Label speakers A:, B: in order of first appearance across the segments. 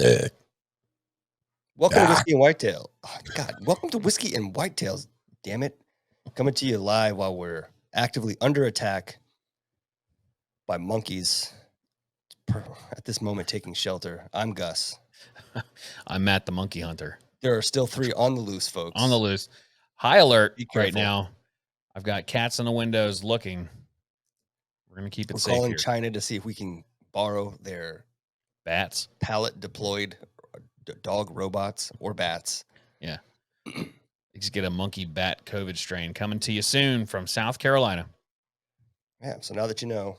A: Uh,
B: Welcome to
A: ah.
B: Whiskey and Whitetail. Oh, God, welcome to Whiskey and Whitetails. Damn it. Coming to you live while we're actively under attack by monkeys. At this moment, taking shelter. I'm Gus.
A: I'm Matt the Monkey Hunter.
B: There are still 3 on the loose,
A: On the
B: folks.
A: loose. High alert
B: Be
A: right
B: careful.
A: now. I've got cats in the windows looking. We're going to keep it
B: We're
A: safe
B: calling
A: here.
B: China to see if we can borrow their
A: Bats.
B: pallet deployed dog robots or bats.
A: Yeah. Let's get a monkey bat COVID strain coming to you soon from South Carolina.
B: Yeah, so now that you know,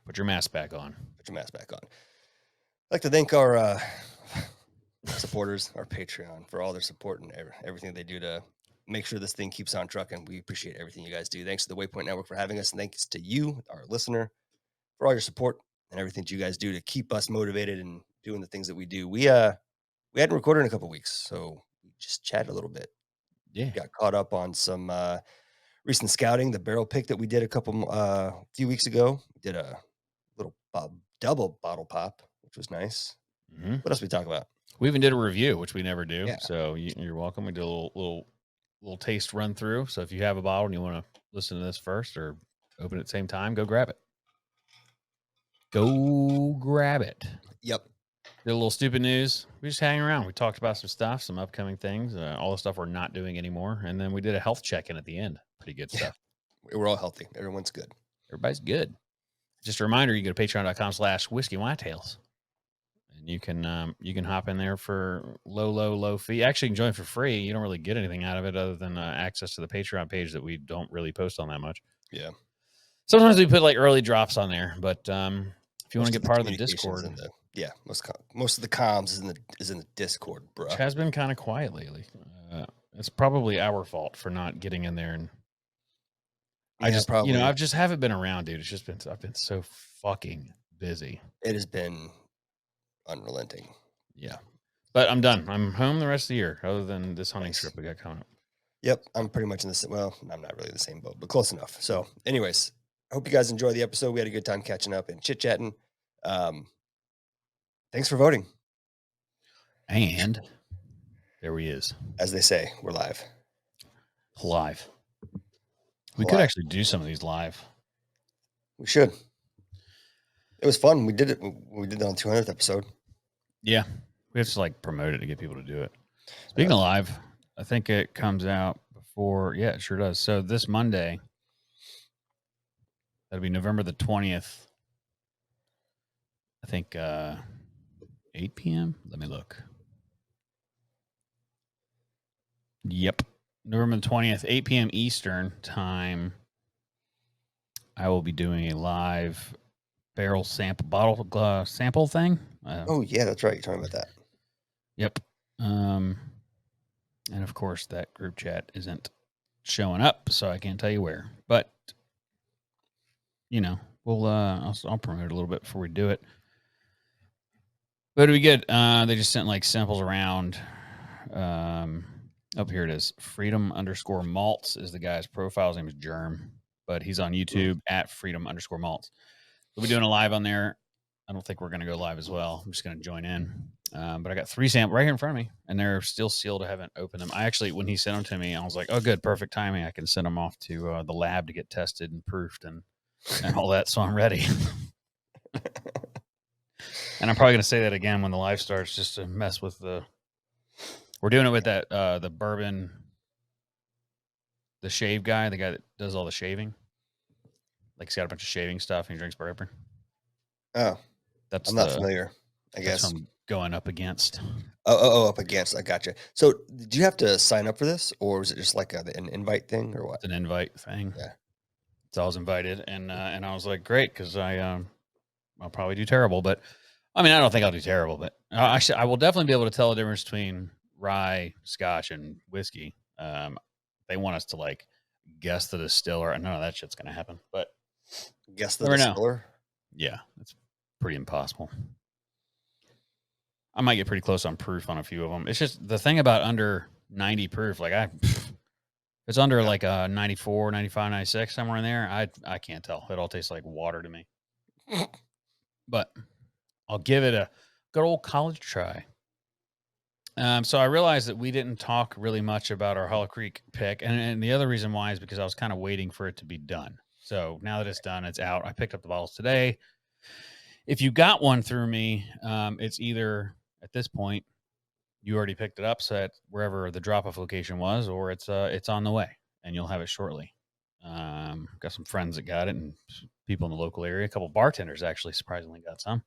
A: Put your mask back on.
B: put your mask back on. I'd like to thank our supporters, our Patreon, for all their support and everything they do to make sure this thing keeps on trucking. We appreciate everything you guys do. Thanks to the Waypoint Network for having us, and thanks to you, our listener, for all your support and everything that you guys do to keep us motivated and doing the things that we do. We hadn't recorded in a couple weeks, so we just chatted a little bit.
A: Yeah.
B: Got caught up on some recent scouting, the barrel pick that we did a few weeks ago. We did a little double bottle pop, which was nice.
A: Mm-hmm.
B: What else we talk about?
A: We even did a review, which we never do.
B: Yeah.
A: So you're welcome. We did a little taste run through. So if you have a bottle and you want to listen to this first or open it at the same time, go grab it. Go grab it.
B: Yep.
A: Did a little stupid news. We just hang around. We talked about some stuff, some upcoming things, all the stuff we're not doing anymore. And then we did a health check-in at the end. Pretty good stuff.
B: We're all healthy. Everyone's good.
A: Everybody's good. Just a reminder, you go to patreon.com/whiskey whitetails. And you can hop in there for low fee. Actually, you can join for free. You don't really get anything out of it other than access to the Patreon page that we don't really post on that much.
B: Yeah.
A: Sometimes we put like early drops on there, but if you want to get part of the Discord,
B: most of the comms is in the Discord, bro.
A: which has been kind of quiet lately. It's probably our fault for not getting in there, and I just haven't been around, dude. It's just been I've been so fucking busy.
B: It has been unrelenting.
A: Yeah, but I'm done. I'm home the rest of the year, other than this hunting trip we got coming up.
B: Yep, I'm pretty much in the same. Well, I'm not really in the same boat, but close enough. So, anyways, I hope you guys enjoy the episode. We had a good time catching up and chit chatting. Thanks for voting.
A: And there he is.
B: As they say, we're live.
A: Live. We could actually do some of these live.
B: We should. It was fun. We did it. We did it on the 200th episode.
A: Yeah, we have to like promote it to get people to do it. Speaking of live, I think it comes out before. Yeah, it sure does. So this Monday, that'll be November the 20th. I think 8 p.m. Let me look. Yep, November the 20th, 8 p.m. Eastern time. I will be doing a live barrel bottle sample thing.
B: Oh yeah, that's right. You're talking about that.
A: Yep. And of course that group chat isn't showing up, so I can't tell you where. But you know, we'll I'll promote it a little bit before we do it. But it'll be good. They just sent like samples around. Up here it is. Freedom_malts is the guy's profile. His name is Germ, but he's on YouTube at Freedom_malts. We'll be doing a live on there. I don't think we're going to go live as well. I'm just going to join in. But I got 3 samples right here in front of me, and they're still sealed. I haven't opened them. I actually, when he sent them to me, I was like, oh, good, perfect timing. I can send them off to the lab to get tested and proofed and all that, so I'm ready. And I'm probably going to say that again when the live starts, just to mess with the... We're doing it with that the bourbon, the shave guy, the guy that does all the shaving. Like he's got a bunch of shaving stuff and he drinks bourbon.
B: Oh, I'm not familiar. I guess
A: that's what I'm going up against.
B: Up against. I gotcha. So, did you have to sign up for this, or was it just like an invite thing, or what?
A: It's an invite thing.
B: Yeah.
A: So I was invited, and I was like, great, because I'll probably do terrible, but I mean, I don't think I'll do terrible, but I will definitely be able to tell the difference between rye, Scotch, and whiskey. They want us to like guess the distiller. None of that shit's gonna happen, but
B: guess the distiller.
A: Yeah, it's pretty impossible. I might get pretty close on proof on a few of them. It's just the thing about under 90 proof. Like it's under like a 94, 95, 96, somewhere in there. I can't tell. It all tastes like water to me. But I'll give it a good old college try. So I realized that we didn't talk really much about our Hollow Creek pick, and the other reason why is because I was kind of waiting for it to be done. So now that it's done, it's out. I picked up the bottles today. If you got one through me, it's either at this point you already picked it up, so at wherever the drop off location was, or it's on the way, and you'll have it shortly. Got some friends that got it, and people in the local area. A couple bartenders actually surprisingly got some.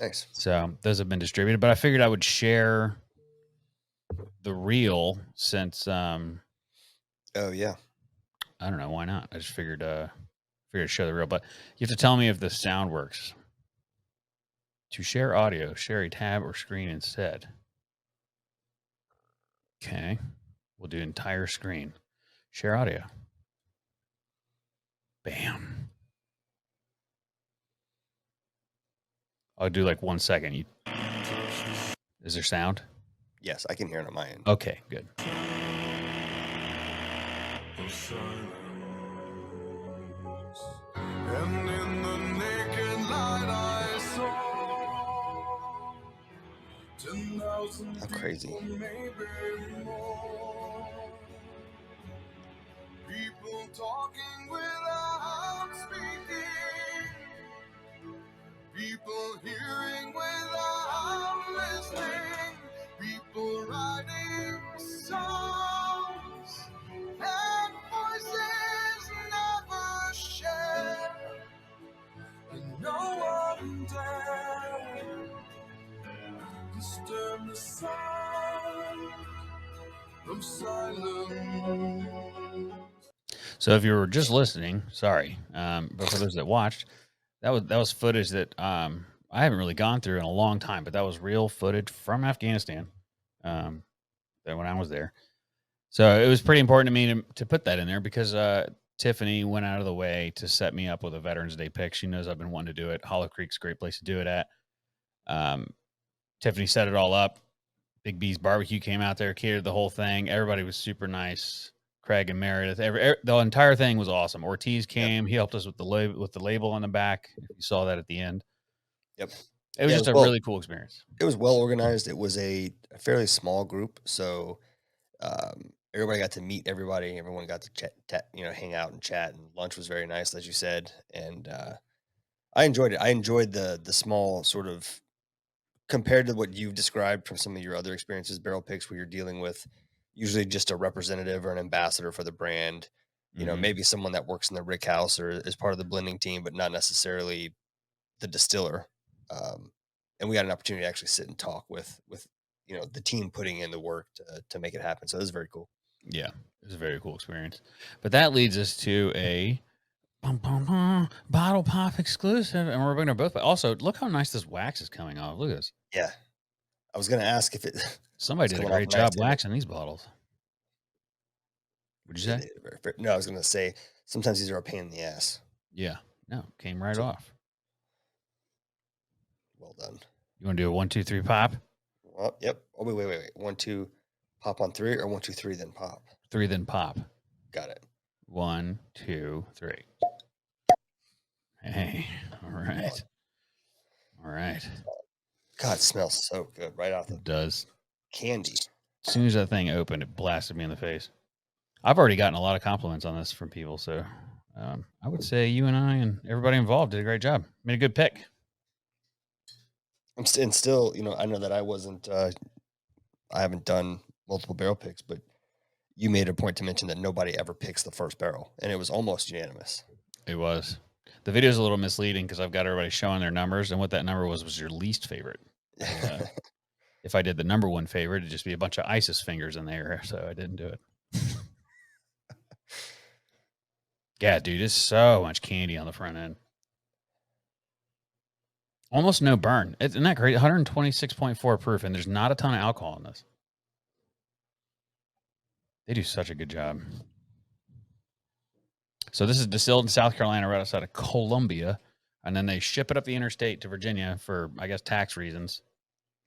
B: Nice.
A: So those have been distributed, but I figured I would share the reel since
B: Oh yeah.
A: I don't know why not. I just figured to show the reel, but you have to tell me if the sound works. To share audio, share a tab or screen instead. Okay. We'll do entire screen. Share audio. Bam. I'll do like 1 second. Is there sound?
B: Yes, I can hear it on my end.
A: Okay, good.
C: And in the naked light I saw 10,000
B: How crazy.
C: people, maybe more. People talking without speaking. People hearing without listening. People writing songs. And voices never shared. And no one dared disturb the sound of silence.
A: So if you were just listening, sorry. But for those that watched, that was footage that I haven't really gone through in a long time, but that was real footage from Afghanistan. That when I was there. So it was pretty important to me to put that in there because Tiffany went out of the way to set me up with a Veterans Day pick. She knows I've been wanting to do it. Hollow Creek's a great place to do it at. Tiffany set it all up. Big B's Barbecue came out there, catered the whole thing. Everybody was super nice. Craig and Meredith, the entire thing was awesome. Ortiz came. Yep. He helped us with the label on the back. If you saw that at the end.
B: Yep.
A: It was just a really cool experience.
B: It was well organized. It was a fairly small group, so everybody got to meet everybody. Everyone got to chat, hang out and chat. And lunch was very nice, as you said. And I enjoyed it. I enjoyed the small sort of, compared to what you've described from some of your other experiences, barrel picks, where you're dealing with usually just a representative or an ambassador for the brand. Maybe someone that works in the rick house or is part of the blending team, but not necessarily the distiller. And we had an opportunity to actually sit and talk with the team putting in the work to make it happen. So it was very cool.
A: Yeah, it was a very cool experience. But that leads us to a bottle pop exclusive, and we're going to both. Also, look how nice this wax is coming off. Look at this.
B: Yeah, I was going to ask if it.
A: Somebody did a great job waxing these bottles. What'd you say?
B: No, I was going to say sometimes these are a pain in the ass.
A: Yeah, no, came right off.
B: Well done.
A: You want to do a 1, 2, 3 pop?
B: Well, yep. Oh, wait. 1, 2, pop on 3, or 1, 2, 3, then pop.
A: 3, then pop.
B: Got it.
A: 1, 2, 3. Hey, all right. All right.
B: God, it smells so good right out the.
A: It does.
B: Candy.
A: As soon as that thing opened, it blasted me in the face. I've already gotten a lot of compliments on this from people, so I would say you and I and everybody involved did a great job. Made a good pick.
B: I'm still, I know that I wasn't. I haven't done multiple barrel picks, but you made a point to mention that nobody ever picks the first barrel, and it was almost unanimous.
A: It was. The video is a little misleading because I've got everybody showing their numbers, and what that number was your least favorite. If I did the number one favorite, it'd just be a bunch of ISIS fingers in there, so I didn't do it. Yeah, dude, it's so much candy on the front end. Almost no burn. Isn't that great? 126.4 proof, and there's not a ton of alcohol in this. They do such a good job. So this is distilled in South Carolina, right outside of Columbia, and then they ship it up the interstate to Virginia for, I guess, tax reasons.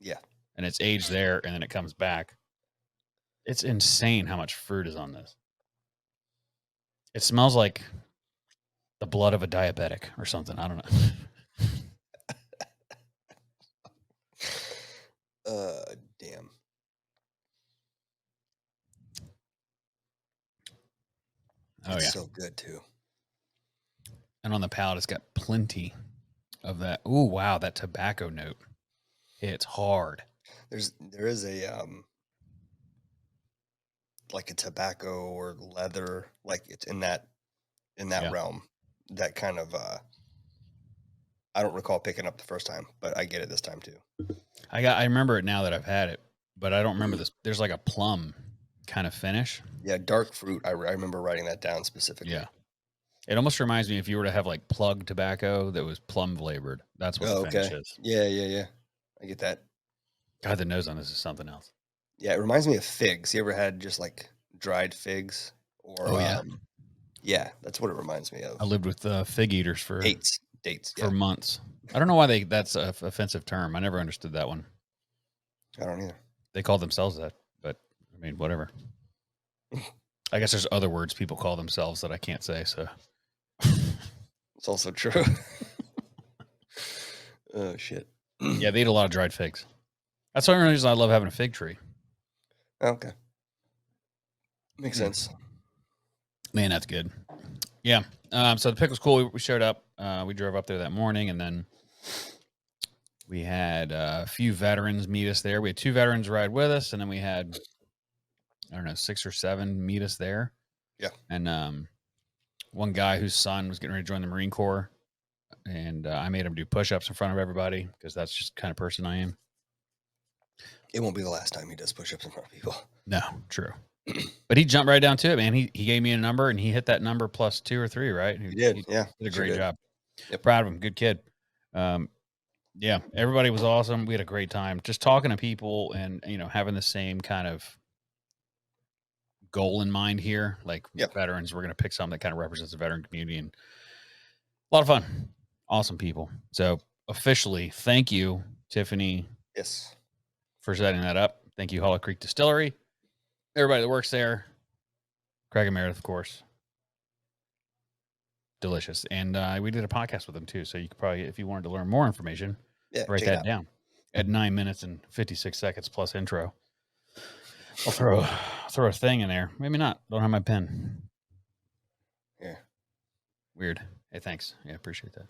B: Yeah.
A: And it's aged there, and then it comes back. It's insane how much fruit is on this. It smells like the blood of a diabetic or something. I don't know.
B: Damn.
A: Oh
B: It's
A: yeah.
B: so good too.
A: And on the palate, it's got plenty of that. Oh wow, that tobacco note hits hard.
B: There is a like a tobacco or leather, like it's in that
A: Yeah.
B: realm. That kind of I don't recall picking up the first time, but I get it this time too.
A: I remember it now that I've had it, but I don't remember this. There's like a plum kind of finish.
B: Yeah, dark fruit. I remember writing that down specifically.
A: Yeah. It almost reminds me if you were to have like plug tobacco that was plum flavored. That's what
B: Oh,
A: the finish
B: okay.
A: is.
B: Yeah. I get that.
A: God, the nose on this is something else.
B: Yeah, it reminds me of figs. You ever had just like dried figs? Or
A: Oh yeah.
B: yeah, that's what it reminds me of.
A: I lived with fig eaters for
B: Dates. Yeah.
A: months. I don't know why that's a offensive term. I never understood that one.
B: I don't either.
A: They call themselves that, but I mean, whatever. I guess there's other words people call themselves that I can't say. So
B: It's also true. Oh shit.
A: yeah, they eat a lot of dried figs. That's the only reason I love having a fig tree.
B: Okay. Makes sense.
A: Man, that's good. Yeah. So the pickle's cool. We showed up. We drove up there that morning, and then we had a few veterans meet us there. We had 2 veterans ride with us, and then we had, I don't know, 6 or 7 meet us there.
B: Yeah.
A: And one guy whose son was getting ready to join the Marine Corps, and I made him do push-ups in front of everybody because that's just the kind of person I am.
B: It won't be the last time he does push-ups in front of people.
A: No, true. But he jumped right down to it, man. He gave me a number, and he hit that number plus 2 or 3, right?
B: He did, yeah.
A: Did a
B: Sure
A: great
B: did.
A: job.
B: Yep.
A: Proud of him. Good kid. Yeah, everybody was awesome. We had a great time just talking to people and, having the same kind of goal in mind here. Like
B: Yep.
A: veterans, we're going to pick something that kind of represents the veteran community, and a lot of fun. Awesome people. So officially, thank you, Tiffany,
B: Yes.
A: for setting that up. Thank you, Hollow Creek Distillery. Everybody that works there. Craig and Meredith, of course. Delicious. And we did a podcast with them too. So you could probably, if you wanted to learn more information, write
B: check it
A: that
B: out.
A: down at 9 minutes and 56 seconds plus intro. I'll throw a thing in there. Maybe not. Don't have my pen.
B: Yeah.
A: Weird. Hey, thanks. Yeah, appreciate that.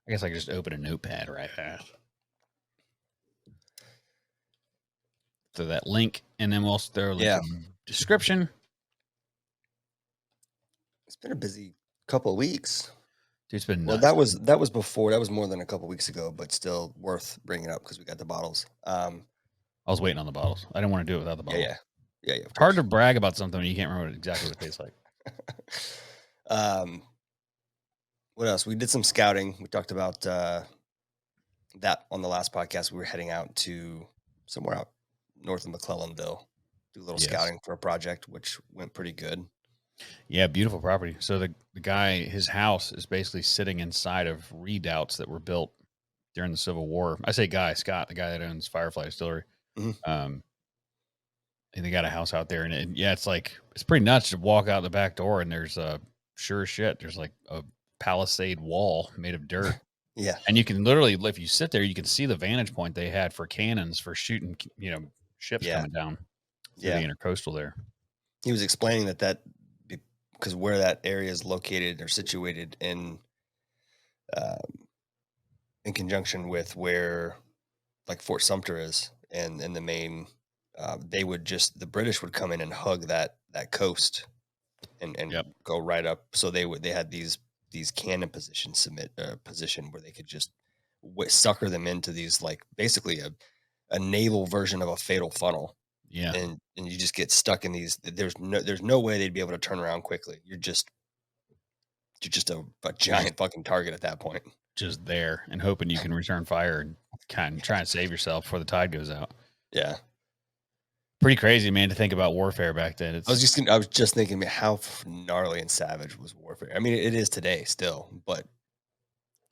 A: I guess I could just open a notepad right fast. Throw that link, and then we'll throw a link in the description.
B: It's been a busy couple of weeks.
A: Dude, it's been
B: Well,
A: nuts.
B: that was before. That was more than a couple weeks ago, but still worth bringing up because we got the bottles.
A: I was waiting on the bottles. I didn't want to do it without the bottles.
B: Yeah.
A: It's hard to brag about something when you can't remember exactly what it tastes like.
B: What else? We did some scouting. We talked about that on the last podcast. We were heading out to somewhere out north of McClellanville, do a little scouting for a project, which went pretty good.
A: Yeah, beautiful property. So the guy, his house is basically sitting inside of redoubts that were built during the Civil War. I say guy, Scott, the guy that owns Firefly Distillery.
B: Mhm.
A: And they got a house out there, and it's pretty nuts to walk out the back door, and there's sure as shit, there's like a palisade wall made of dirt.
B: Yeah.
A: And you can literally, if you sit there, you can see the vantage point they had for cannons for shooting, ships coming down through the intercoastal there.
B: He was explaining that because where that area is located or situated in conjunction with where like Fort Sumter is and the main, the British would come in and hug that coast and go right up. So they had these cannon positions position where they could just sucker them into these, like basically a naval version of a fatal funnel.
A: Yeah.
B: And you just get stuck in these. There's no way they'd be able to turn around quickly. You're just a giant fucking target at that point.
A: Just there and hoping you can return fire and kind of try and save yourself before the tide goes out.
B: Yeah.
A: Pretty crazy, man, to think about warfare back then.
B: I was just thinking, man, how gnarly and savage was warfare. I mean, it is today still, but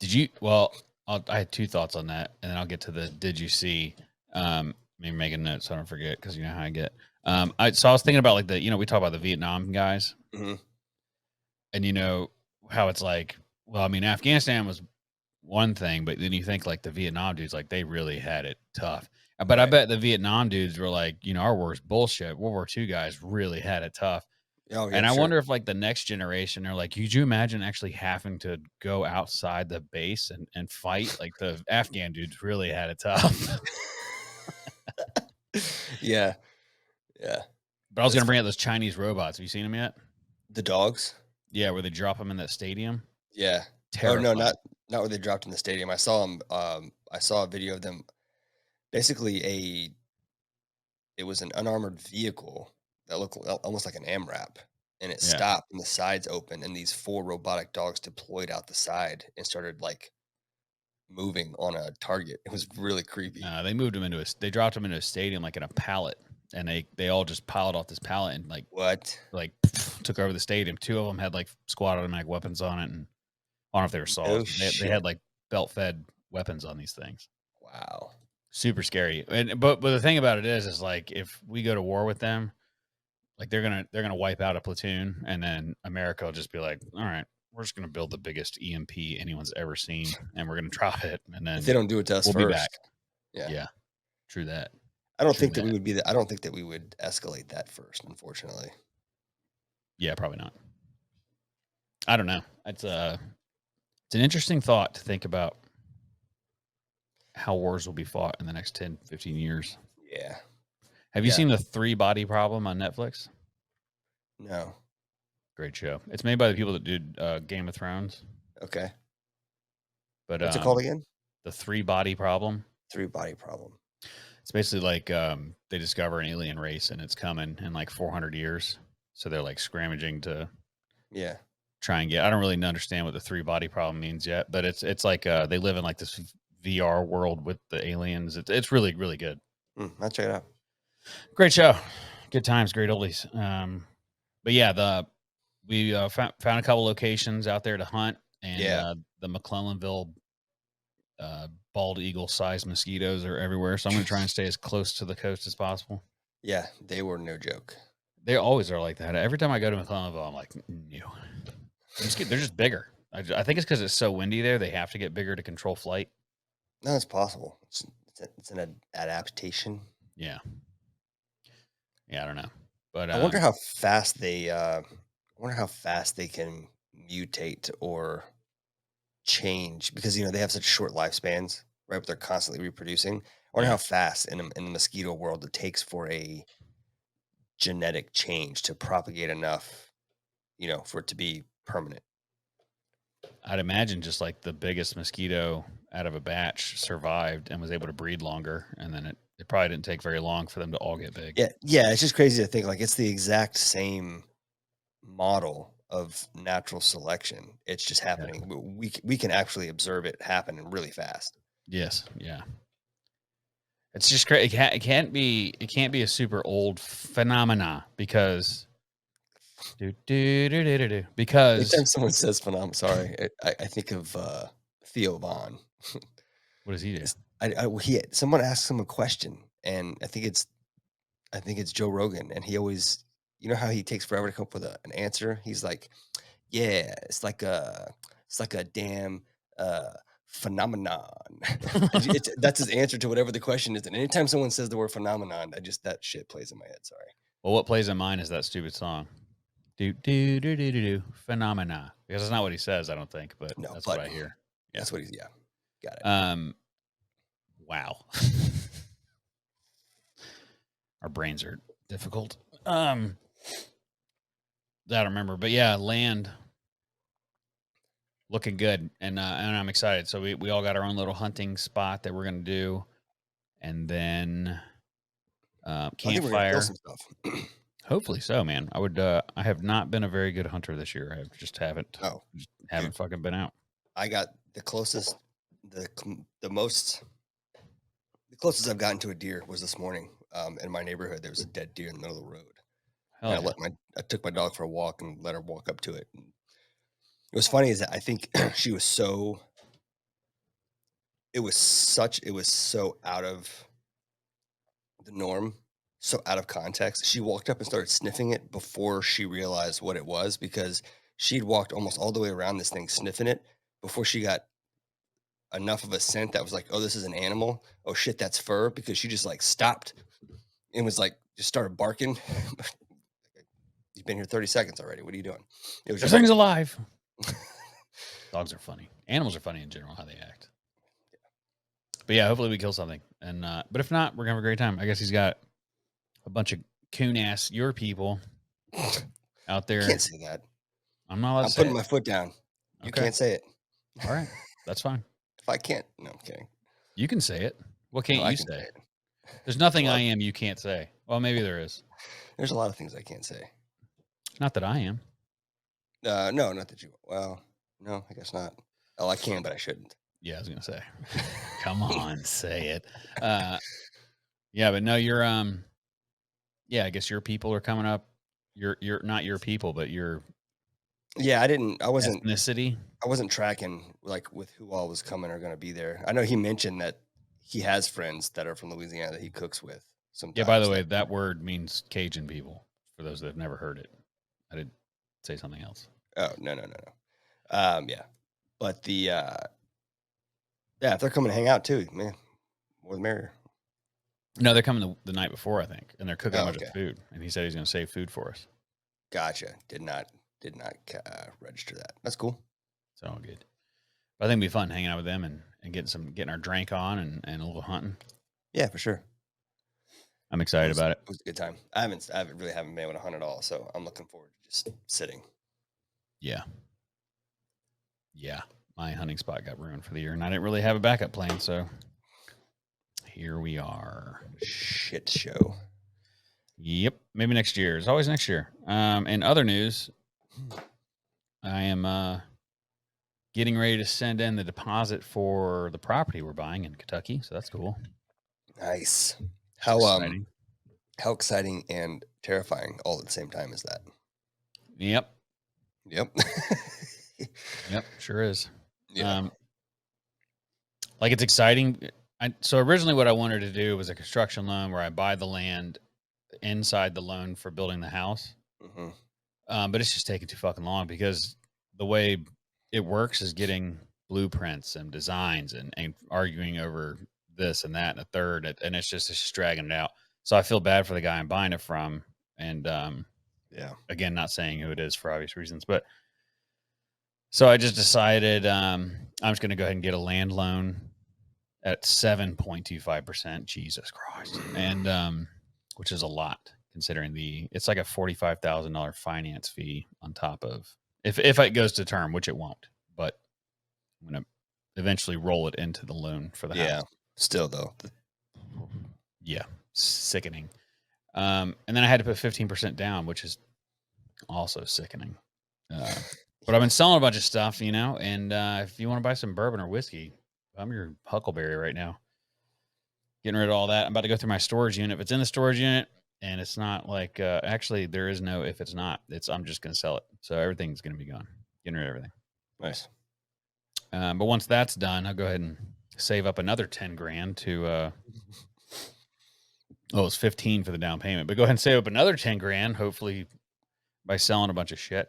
A: I had 2 thoughts on that, and then I'll get to the did you see. Maybe make a note so I don't forget, because you know how I get. So I was thinking about we talk about the Vietnam guys, and how it's like, well, I mean, Afghanistan was one thing, but then you think like the Vietnam dudes, like they really had it tough. But I
B: Right.
A: bet the Vietnam dudes were like, our war's bullshit. World War II guys really had it tough.
B: Oh yeah,
A: And I
B: sure.
A: wonder if like the next generation are like, could you imagine actually having to go outside the base and fight? Like the Afghan dudes really had it tough.
B: Yeah. Yeah.
A: But I was
B: That's
A: gonna bring up
B: funny.
A: those Chinese robots. Have you seen them yet?
B: The dogs?
A: Yeah, where they drop them in that stadium.
B: Yeah. Oh no,
A: Terrifying.
B: not where they dropped in the stadium. I saw them. I saw a video of them. Basically, it was an unarmored vehicle that looked almost like an AMRAP, and it
A: Yeah.
B: stopped and the sides open, and these 4 robotic dogs deployed out the side and started like moving on a target. It was really creepy.
A: They moved them they dropped them into a stadium like in a pallet, and they all just piled off this pallet and
B: What?
A: took over the stadium. 2 of them had like squad automatic weapons on it, and I don't know if they were saws.
B: No
A: But they had
B: shit.
A: like belt fed weapons on these things.
B: Wow.
A: Super scary. But the thing about it is like if we go to war with them, like they're gonna wipe out a platoon, and then America will just be like, all right, we're just gonna build the biggest EMP anyone's ever seen, and we're gonna drop it, and
B: If
A: then
B: they don't do it to us
A: we'll be back.
B: first. Yeah.
A: Yeah, true that.
B: I don't
A: True
B: think that we
A: that.
B: would be I don't think that we would escalate that first, unfortunately.
A: Yeah, probably not. I don't know. It's an interesting thought to think about how wars will be fought in the next 10, 15 years.
B: Yeah.
A: Have you
B: Yeah.
A: seen the 3 Body Problem on Netflix?
B: No.
A: Great show. It's made by the people that did Game of Thrones.
B: Okay.
A: But
B: What's it called again?
A: the 3 Body Problem.
B: 3 body problem.
A: It's basically like they discover an alien race and it's coming in like 400 years. So they're like scrounging to
B: Yeah.
A: try and get. I don't really understand what the 3 Body Problem means yet, but it's like they live in like this VR world with the aliens. It's really, really good.
B: I'll check it out.
A: Great show. Good times, great oldies. But yeah, we found a couple locations out there to hunt, and
B: Yeah.
A: the McClellanville bald eagle sized mosquitoes are everywhere. So I'm going to try and stay as close to the coast as possible.
B: Yeah, they were no joke.
A: They always are like that. Every time I go to McClellanville, I'm like, no. They're just bigger. I think it's because it's so windy there. They have to get bigger to control flight.
B: No, it's possible. It's an adaptation.
A: Yeah. Yeah, I don't know. But
B: I wonder how fast they can mutate or change, because they have such short lifespans, right? But they're constantly reproducing. I wonder
A: Yeah.
B: how fast in the mosquito world it takes for a genetic change to propagate enough, for it to be permanent.
A: I'd imagine just like the biggest mosquito out of a batch survived and was able to breed longer. And then it probably didn't take very long for them to all get big.
B: Yeah, yeah. It's just crazy to think like it's the exact same model of natural selection. It's just happening. We can actually observe it happen really fast.
A: Yes. Yeah. It's just crazy. It can't be a super old phenomena because because
B: Anytime someone says phenomenon, sorry, I think of Theo Vaughn.
A: what does he do?
B: Someone asks him a question, and I think it's Joe Rogan, and he always, how he takes forever to come up with an answer. He's like, yeah, it's like a damn phenomenon. That's his answer to whatever the question is. And anytime someone says the word phenomenon, that shit plays in my head. Sorry.
A: Well, what plays in mine is that stupid song. Phenomena. Because that's not what he says, I don't think, but
B: No,
A: that's
B: but
A: what I hear. Yeah.
B: That's what he's. Yeah, got it.
A: Wow. Our brains are difficult. I don't remember, but yeah, land looking good, and I'm excited. So we all got our own little hunting spot that we're gonna do, and then
B: I think we're gonna
A: campfire.
B: kill some stuff.
A: Hopefully so, man. I have not been a very good hunter this year. I just haven't.
B: Oh,
A: Just haven't fucking been out.
B: I got the closest I've gotten to a deer was this morning. In my neighborhood, there was a dead deer in the middle of the road.
A: Hell
B: And
A: yeah.
B: I took my dog for a walk and let her walk up to it. And it was funny is that I think she was so. It was so out of the norm, so out of context. She walked up and started sniffing it before she realized what it was, because she'd walked almost all the way around this thing sniffing it before she got enough of a scent that was like, oh, this is an animal. Oh shit, that's fur, because she just like stopped and was like just started barking. You've been here 30 seconds already. What are you doing? It was
A: This
B: just
A: thing's alive. Dogs are funny. Animals are funny in general, how they act. But yeah, hopefully we kill something. And but if not, we're gonna have a great time. I guess he's got a bunch of coon ass your people out
B: You
A: there.
B: can't say that.
A: I'm not allowed
B: I'm
A: to say
B: putting
A: it.
B: my foot down. You
A: Okay.
B: can't say it.
A: All right. That's fine.
B: If I can't, no, I'm kidding.
A: You can say it. What can't
B: No, I
A: you
B: can
A: say?
B: say it.
A: There's nothing
B: Well,
A: I am you can't say. Well, maybe there is.
B: There's a lot of things I can't say.
A: Not that I am.
B: No, not that you. Well, no, I guess not. Oh, I can, but I shouldn't.
A: Yeah, I was gonna say. Come on, say it. Yeah, but no, you're yeah, I guess your people are coming up. You're not your people, but your
B: Yeah, I wasn't
A: ethnicity.
B: tracking like with who all was coming or going to be there. I know he mentioned that he has friends that are from Louisiana that he cooks with sometimes.
A: Yeah, by the way, that word means Cajun people, for those that have never heard it. I did say something else.
B: Oh, no. Yeah. But yeah, if they're coming to hang out too, man, more the merrier.
A: No, they're coming the night before, I think, and they're cooking a bunch
B: okay.
A: of food. And he said he's going to save food for us.
B: Gotcha. Did not register that. That's cool.
A: It's all good. But I think it'd be fun hanging out with them and getting our drink on and a little hunting.
B: Yeah, for sure.
A: I'm excited about it.
B: It was a good time. I haven't really been able to hunt at all, so I'm looking forward to just sitting.
A: Yeah. Yeah. My hunting spot got ruined for the year, and I didn't really have a backup plan, so here we are.
B: Shit show.
A: Yep. Maybe next year. It's always next year. In other news, I am getting ready to send in the deposit for the property we're buying in Kentucky, so that's cool.
B: Nice.
A: Exciting.
B: How exciting and terrifying all at the same time is that?
A: Yep.
B: Yep.
A: Yep. Sure is.
B: Yeah.
A: Like it's exciting. So originally what I wanted to do was a construction loan where I buy the land inside the loan for building the house.
B: Mm-hmm.
A: But it's just taking too fucking long because the way it works is getting blueprints and designs and arguing over this and that and a third. And it's just dragging it out. So I feel bad for the guy I'm buying it from. And
B: yeah,
A: again, not saying who it is for obvious reasons, but so I just decided I'm just going to go ahead and get a land loan at 7.25%. Jesus Christ. And which is a lot considering it's like a $45,000 finance fee on top of if it goes to term, which it won't, but I'm going to eventually roll it into the loan for the house.
B: Still though.
A: Yeah. Sickening. And then I had to put 15% down, which is also sickening. But I've been selling a bunch of stuff, and if you want to buy some bourbon or whiskey, I'm your Huckleberry right now. Getting rid of all that. I'm about to go through my storage unit. If it's in the storage unit and it's not like, actually there is no, if it's not, I'm just going to sell it. So everything's going to be gone. Getting rid of everything.
B: Nice.
A: But once that's done, I'll go ahead and save up another 10 grand to, it's 15 for the down payment, but go ahead and save up another 10 grand, hopefully by selling a bunch of shit.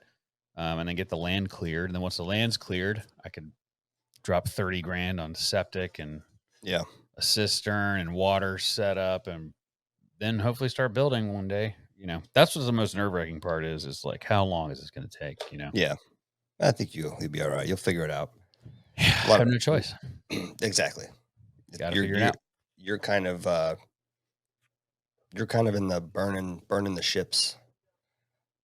A: And then get the land cleared. And then once the land's cleared, I could drop 30 grand on septic and a cistern and water set up, and then hopefully start building one day. That's what the most nerve-wracking part is like, how long is this going to take?
B: Yeah, I think you'll be all right. You'll figure it out.
A: I have no choice.
B: Exactly.
A: Got to figure it out.
B: You're kind of in the burning the ships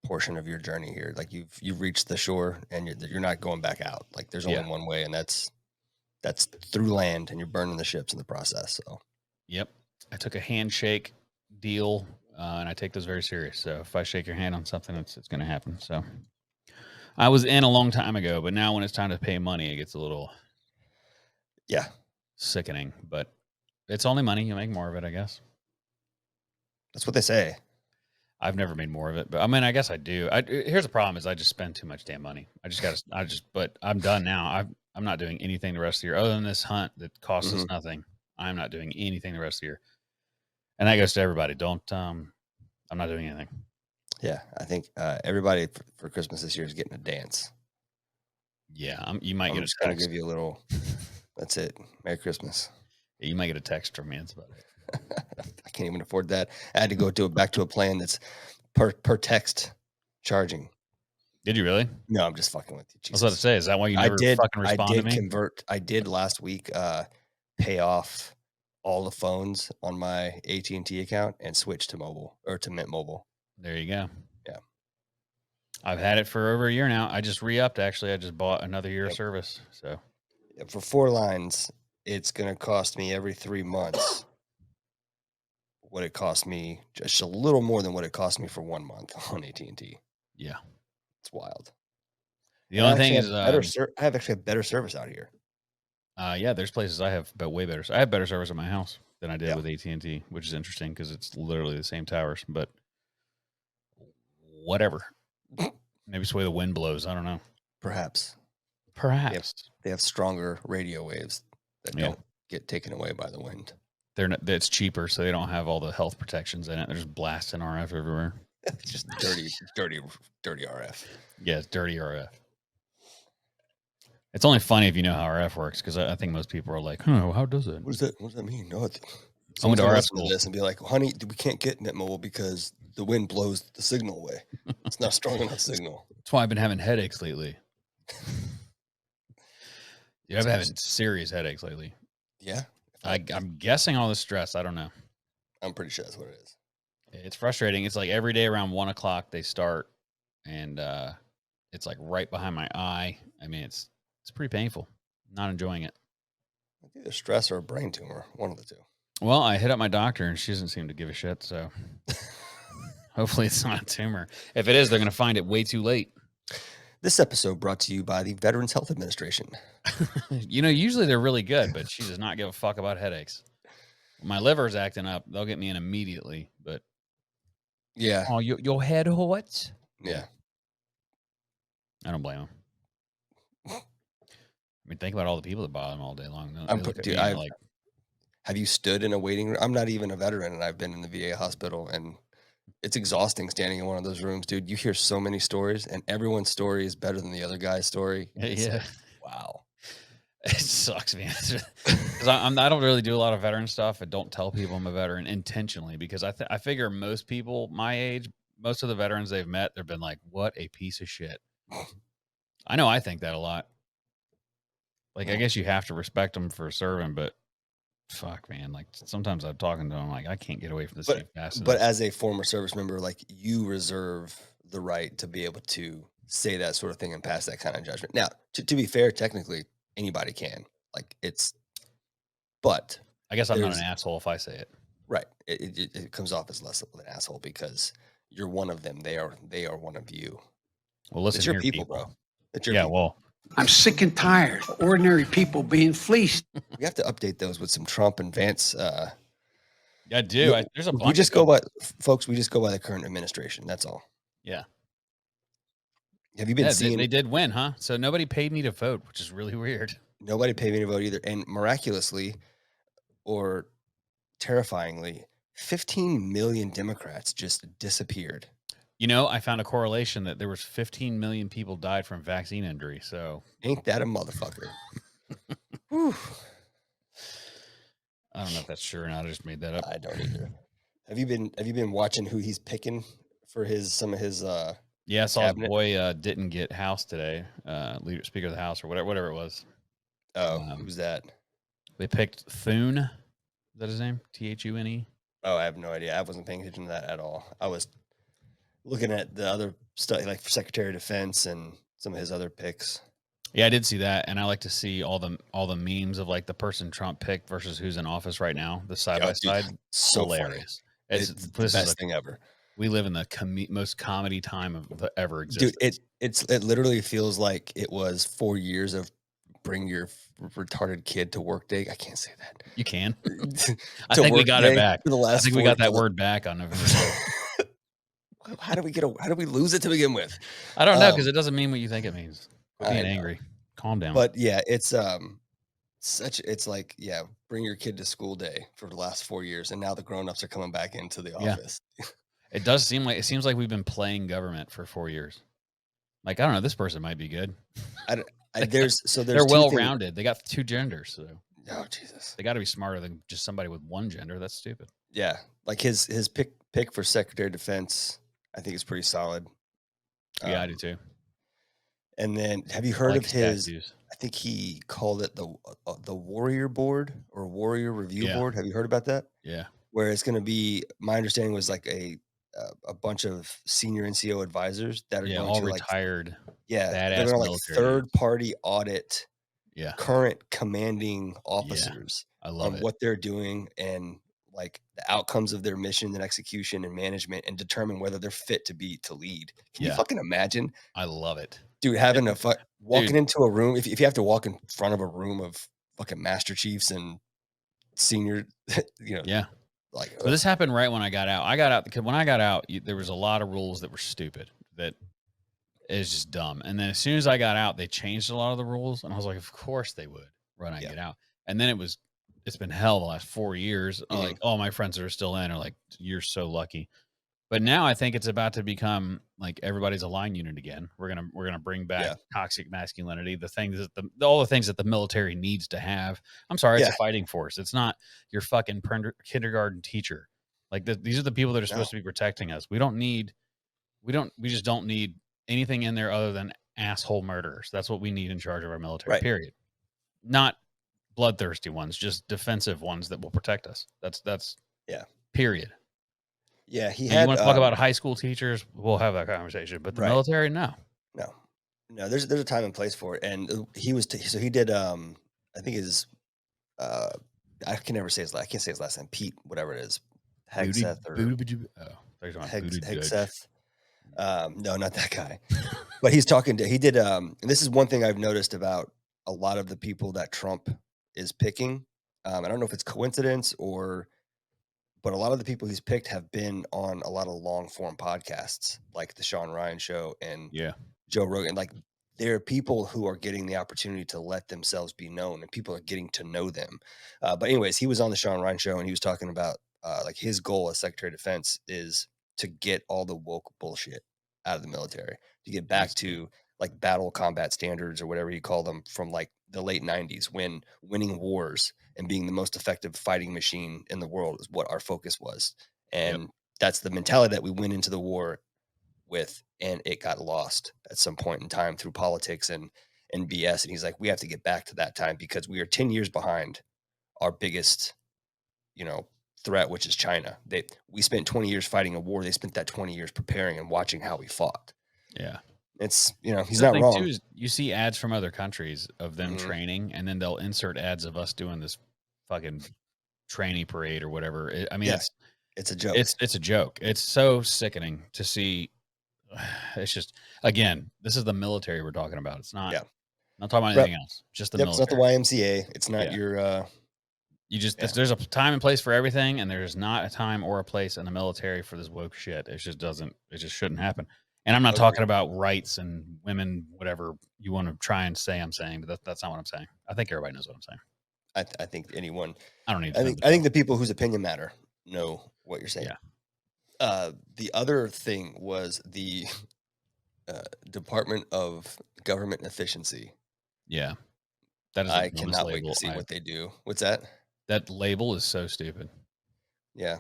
B: portion of your journey here. Like you've reached the shore and you're not going back out. Like there's only one way, and that's through land, and you're burning the ships in the process. So
A: yep, I took a handshake deal, and I take those very serious. So if I shake your hand on something, it's going to happen. So I was in a long time ago, but now when it's time to pay money, it gets a little sickening. But it's only money. You make more of it, I guess.
B: That's what they say.
A: I've never made more of it, but I mean, I guess I do. Here's the problem: is I just spend too much damn money. But I'm done now. I'm not doing anything the rest of the year other than this hunt that costs us nothing. I'm not doing anything the rest of the year, and that goes to everybody. I'm not doing anything.
B: Yeah, I think everybody for Christmas this year is getting a dance.
A: Yeah, you might
B: I'm
A: get
B: just
A: a
B: gonna
A: text.
B: give you a little That's it. Merry Christmas.
A: Yeah, you might get a text from me. That's about it.
B: I can't even afford that. I had to go back to a plan that's per text charging.
A: Did you really?
B: No, I'm just fucking with you.
A: I was about to say, is that why you never fucking respond to me?
B: I did last week pay off all the phones on my AT&T account and switch to mobile or to Mint Mobile.
A: There you go.
B: Yeah.
A: I've had it for over a year now. I just re-upped, actually. I just bought another year of service. So
B: for 4 lines, it's going to cost me every 3 months what it cost me, just a little more than what it cost me for 1 month on AT&T.
A: yeah.
B: It's wild.
A: The only thing is,
B: I have actually better service out here.
A: yeah, there's places I have way better. I have better service at my house than I did
B: Yeah.
A: with AT&T, which is interesting because it's literally the same towers. But whatever. Maybe it's the way the wind blows. I don't know.
B: Perhaps they have stronger radio waves that don't get taken away by the wind.
A: It's cheaper, so they don't have all the health protections in it. They're just blasting RF everywhere.
B: It's just dirty RF.
A: Yeah, it's dirty RF. It's only funny if you know how RF works, because I think most people are like, "Oh, how does it?
B: What does that mean?" No,
A: I went to RF
B: listen
A: school.
B: to this and be like, "Honey, we can't get Mint Mobile because the wind blows the signal away. It's not strong enough signal."
A: That's why I've been having headaches lately. Yeah, I've been having serious headaches lately.
B: Yeah,
A: I'm guessing all the stress. I don't know.
B: I'm pretty sure that's what it is.
A: It's frustrating. It's like every day around 1 o'clock they start, and it's like right behind my eye. I mean, it's pretty painful. Not enjoying it.
B: Either stress or a brain tumor, one of the two.
A: Well, I hit up my doctor, and she doesn't seem to give a shit. So hopefully it's not a tumor. If it is, they're going to find it way too late.
B: This episode brought to you by the Veterans Health Administration.
A: Usually they're really good, but she does not give a fuck about headaches. When my liver's acting up, they'll get me in immediately. But
B: yeah,
A: oh, your head hurts.
B: Yeah,
A: I don't blame them. I mean, think about all the people that bother them all day long.
B: Have you stood in a waiting room? I'm not even a veteran, and I've been in the VA hospital, and it's exhausting standing in one of those rooms, dude. You hear so many stories, and everyone's story is better than the other guy's story. It's like, wow.
A: It sucks, man. Because I don't really do a lot of veteran stuff. I don't tell people I'm a veteran intentionally, because I figure most people my age, most of the veterans they've met, they've been like, "What a piece of shit." I know I think that a lot. Like, I guess you have to respect them for serving, but fuck, man. Like, sometimes I'm talking to them like, I can't get away from this thing fast enough.
B: But as a former service member, like, you reserve the right to be able to say that sort of thing and pass that kind of judgment. Now, to be fair, technically anybody can. Like, but
A: I guess I'm not an asshole if I say it.
B: Right. It comes off as less of an asshole because you're one of them. They are one of you.
A: Well, listen,
B: it's your people, bro. It's your people.
A: Well,
D: I'm sick and tired of ordinary people being fleeced.
B: We have to update those with some Trump and Vance.
A: I do. There's a bunch.
B: We just go by, folks. We just go by the current administration. That's all.
A: Yeah.
B: Have you been seeing?
A: They did win, huh? So nobody paid me to vote, which is really weird.
B: Nobody paid me to vote either. And miraculously, or terrifyingly, 15 million Democrats just disappeared.
A: I found a correlation that there was 15 million people died from vaccine injury. So
B: ain't that a motherfucker? Whew.
A: I don't know if that's true or not. I just made that up.
B: I don't either. Have you been watching who he's picking for some of his?
A: Yeah, I saw his boy didn't get House today. Speaker of the House or whatever it was.
B: Oh, who's that?
A: They picked Thune. Is that his name? Thune?
B: Oh, I have no idea. I wasn't paying attention to that at all. I was looking at the other stuff, like Secretary of Defense and some of his other picks.
A: Yeah, I did see that, and I like to see all the memes of like the person Trump picked versus who's in office right now. The side by side,
B: so
A: hilarious.
B: It's the best thing ever.
A: We live in the most comedy time of the ever existence.
B: Dude, it literally feels like it was 4 years of bring your retarded kid to work day. I can't say that.
A: You can. I think we got it back. I think we got that word back on November.
B: How do we lose it to begin with?
A: I don't know, because it doesn't mean what you think it means. Quit being angry. Calm down.
B: But yeah, it's like, yeah, bring your kid to school day for the last 4 years, and now the grown-ups are coming back into the office.
A: It seems like we've been playing government for 4 years. Like, I don't know, this person might be good.
B: There's
A: They're
B: two
A: well
B: things.
A: rounded. They got 2 genders, so
B: Oh Jesus.
A: they got to be smarter than just somebody with one gender. That's stupid.
B: Yeah, like his pick for Secretary of Defense, I think is pretty solid.
A: Yeah, I do too.
B: And then, have you
A: I
B: heard
A: like
B: of
A: his
B: his?
A: tattoos.
B: I think he called it the Warrior Board or Warrior Review
A: Yeah.
B: Board. Have you heard about that?
A: Yeah.
B: Where it's going to be, my understanding was like a bunch of senior NCO advisors that are
A: Yeah.
B: going
A: All
B: to like,
A: retired,
B: they're
A: badass
B: going to like
A: military dudes.
B: third party audit
A: Yeah.
B: current commanding
A: Yeah.
B: officers
A: I love
B: on
A: it.
B: what they're doing and like the outcomes of their mission and execution and management, and determine whether they're fit to lead. Can you
A: Yeah.
B: fucking imagine,
A: I love it.
B: dude, having a walking
A: Dude.
B: into a room, if you have to walk in front of a room of fucking master chiefs and senior, you know,
A: Yeah.
B: like
A: So this happened right when I got out. I got out because when I got out, there was a lot of rules that were stupid. That is just dumb. And then as soon as I got out, they changed a lot of the rules, and I was like, of course they would when I
B: Yeah.
A: get out. And then it's been hell the last 4 years.
B: Mhm.
A: Like all my friends that are still in are like, you're so lucky. But now I think it's about to become like everybody's a line unit again. We're gonna bring back
B: Yeah.
A: toxic masculinity, the things that all the things that the military needs to have. I'm sorry, it's
B: Yeah.
A: a fighting force. It's not your fucking kindergarten teacher. Like these are the people that are supposed to be protecting us. We just don't need anything in there other than asshole murderers. That's what we need in charge of our military.
B: Right.
A: Period. Not bloodthirsty ones, just defensive ones that will protect us. That's
B: Yeah.
A: period.
B: Yeah, he
A: Now, you
B: had.
A: want to talk about high school teachers? We'll have that conversation. But the
B: Right.
A: military, no.
B: No. There's a time and place for it, and he was so he did. I think his. I can never say his. I can't say his last name. Pete, whatever it is, Hegseth or Hegseth. No, not that guy. But he's talking to. He did. And this is one thing I've noticed about a lot of the people that Trump is picking. I don't know if it's coincidence but a lot of the people he's picked have been on a lot of long form podcasts, like the Sean Ryan Show and
A: Yeah.
B: Joe Rogan. Like, there are people who are getting the opportunity to let themselves be known, and people are getting to know them. But anyways, he was on the Sean Ryan Show, and he was talking about like his goal as Secretary of Defense is to get all the woke bullshit out of the military, to get back to like battle combat standards or whatever you call them from like the late 90s, when winning wars and being the most effective fighting machine in the world is what our focus was. And that's the mentality that we went into the war with, and it got lost at some point in time through politics and BS. And he's like, we have to get back to that time because we are 10 years behind our biggest, threat, which is China. We spent 20 years fighting a war. They spent that 20 years preparing and watching how we fought.
A: Yeah.
B: It's, he's not wrong.
A: Too is you see ads from other countries of them
B: Mhm.
A: training, and then they'll insert ads of us doing this fucking training parade or whatever.
B: it's a joke.
A: It's a joke. It's so sickening to see. It's just, again, this is the military we're talking about. It's not.
B: Yeah.
A: Not talking about anything else. Just the military.
B: It's not the YMCA. It's not your.
A: There's a time and place for everything, and there's not a time or a place in the military for this woke shit. It just shouldn't happen. And I'm not talking about rights and women, whatever you want to try and say I'm saying, but that's not what I'm saying. I think everybody knows what I'm saying.
B: I think anyone.
A: I don't need.
B: I think the people whose opinion matter know what you're saying.
A: Yeah.
B: The other thing was the Department of Government Efficiency.
A: Yeah. That is.
B: I cannot wait to see what they do. What's that?
A: That label is so stupid.
B: Yeah.